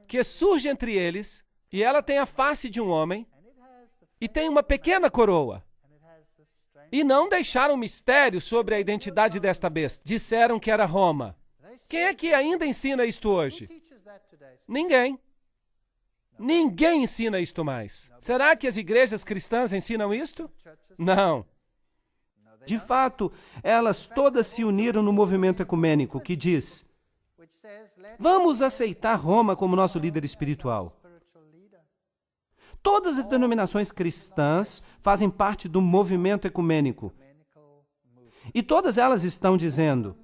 que surge entre eles, e ela tem a face de um homem, e tem uma pequena coroa. E não deixaram mistério sobre a identidade desta besta. Disseram que era Roma. Quem é que ainda ensina isto hoje? Ninguém. Ninguém ensina isto mais. Será que as igrejas cristãs ensinam isto? Não. De fato, elas todas se uniram no movimento ecumênico que diz: vamos aceitar Roma como nosso líder espiritual. Todas as denominações cristãs fazem parte do movimento ecumênico. E todas elas estão dizendo: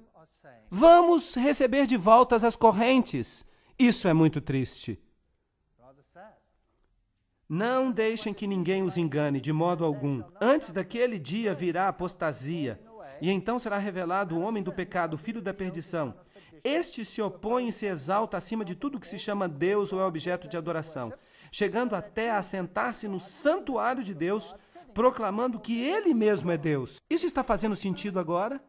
vamos receber de volta as correntes. Isso é muito triste. Não deixem que ninguém os engane, de modo algum. Antes daquele dia virá a apostasia, e então será revelado o homem do pecado, o filho da perdição. Este se opõe e se exalta acima de tudo que se chama Deus ou é objeto de adoração, chegando até a sentar-se no santuário de Deus, proclamando que ele mesmo é Deus. Isso está fazendo sentido agora?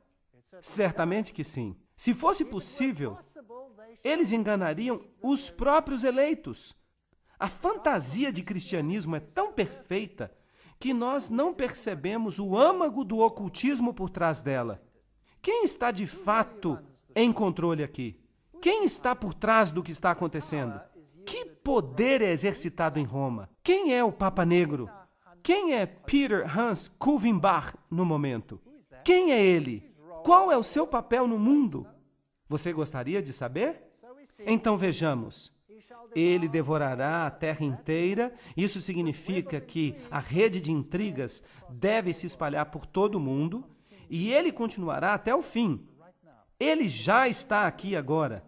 Certamente que sim. Se fosse possível, eles enganariam os próprios eleitos. A fantasia de cristianismo é tão perfeita que nós não percebemos o âmago do ocultismo por trás dela. Quem está de fato em controle aqui? Quem está por trás do que está acontecendo? Que poder é exercitado em Roma? Quem é o Papa Negro? Quem é Peter Hans Kulvenbach no momento? Quem é ele? Qual é o seu papel no mundo? Você gostaria de saber? Então vejamos. Ele devorará a terra inteira. Isso significa que a rede de intrigas deve se espalhar por todo o mundo e ele continuará até o fim. Ele já está aqui agora,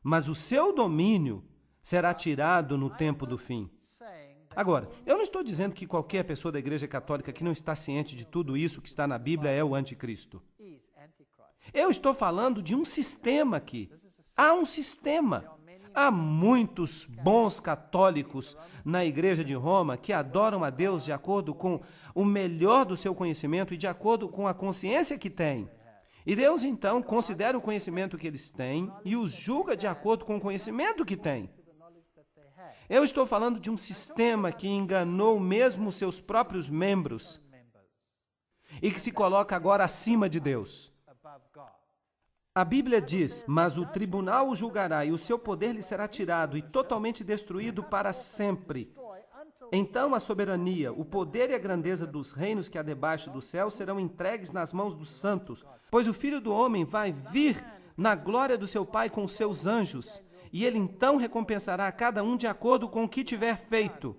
mas o seu domínio será tirado no tempo do fim. Agora, eu não estou dizendo que qualquer pessoa da Igreja Católica que não está ciente de tudo isso que está na Bíblia é o anticristo. Eu estou falando de um sistema aqui. Há um sistema. Há muitos bons católicos na Igreja de Roma que adoram a Deus de acordo com o melhor do seu conhecimento e de acordo com a consciência que têm. E Deus, então, considera o conhecimento que eles têm e os julga de acordo com o conhecimento que têm. Eu estou falando de um sistema que enganou mesmo seus próprios membros e que se coloca agora acima de Deus. A Bíblia diz, mas o tribunal o julgará e o seu poder lhe será tirado e totalmente destruído para sempre. Então a soberania, o poder e a grandeza dos reinos que há debaixo do céu serão entregues nas mãos dos santos, pois o Filho do Homem vai vir na glória do seu Pai com os seus anjos, e ele então recompensará a cada um de acordo com o que tiver feito.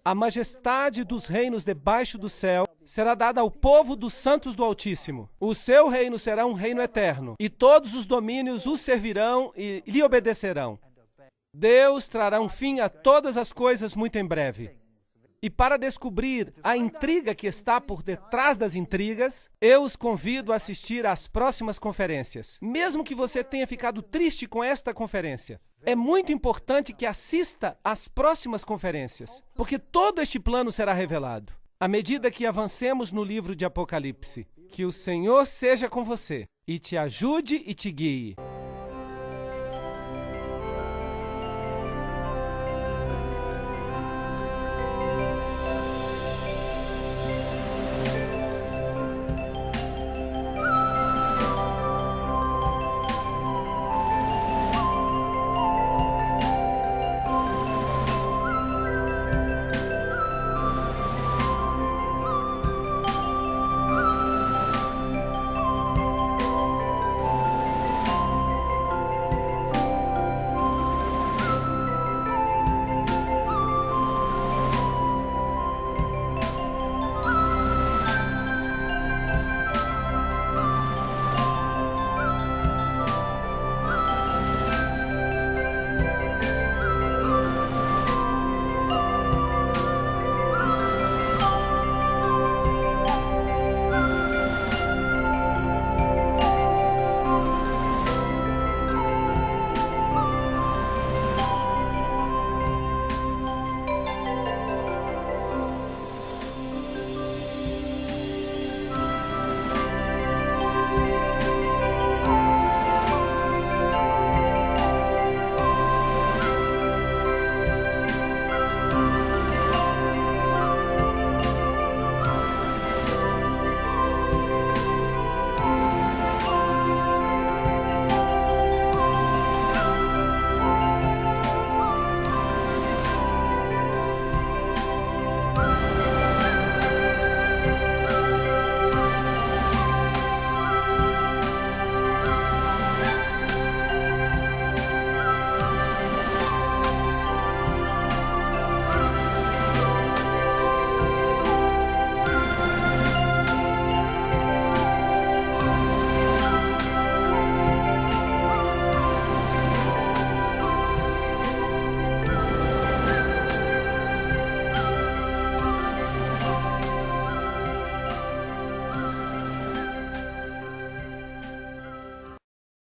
A majestade dos reinos debaixo do céu será dada ao povo dos santos do Altíssimo. O seu reino será um reino eterno, e todos os domínios o servirão e lhe obedecerão. Deus trará um fim a todas as coisas muito em breve. E para descobrir a intriga que está por detrás das intrigas, eu os convido a assistir às próximas conferências. Mesmo que você tenha ficado triste com esta conferência, é muito importante que assista às próximas conferências, porque todo este plano será revelado. À medida que avancemos no livro de Apocalipse, que o Senhor seja com você e te ajude e te guie.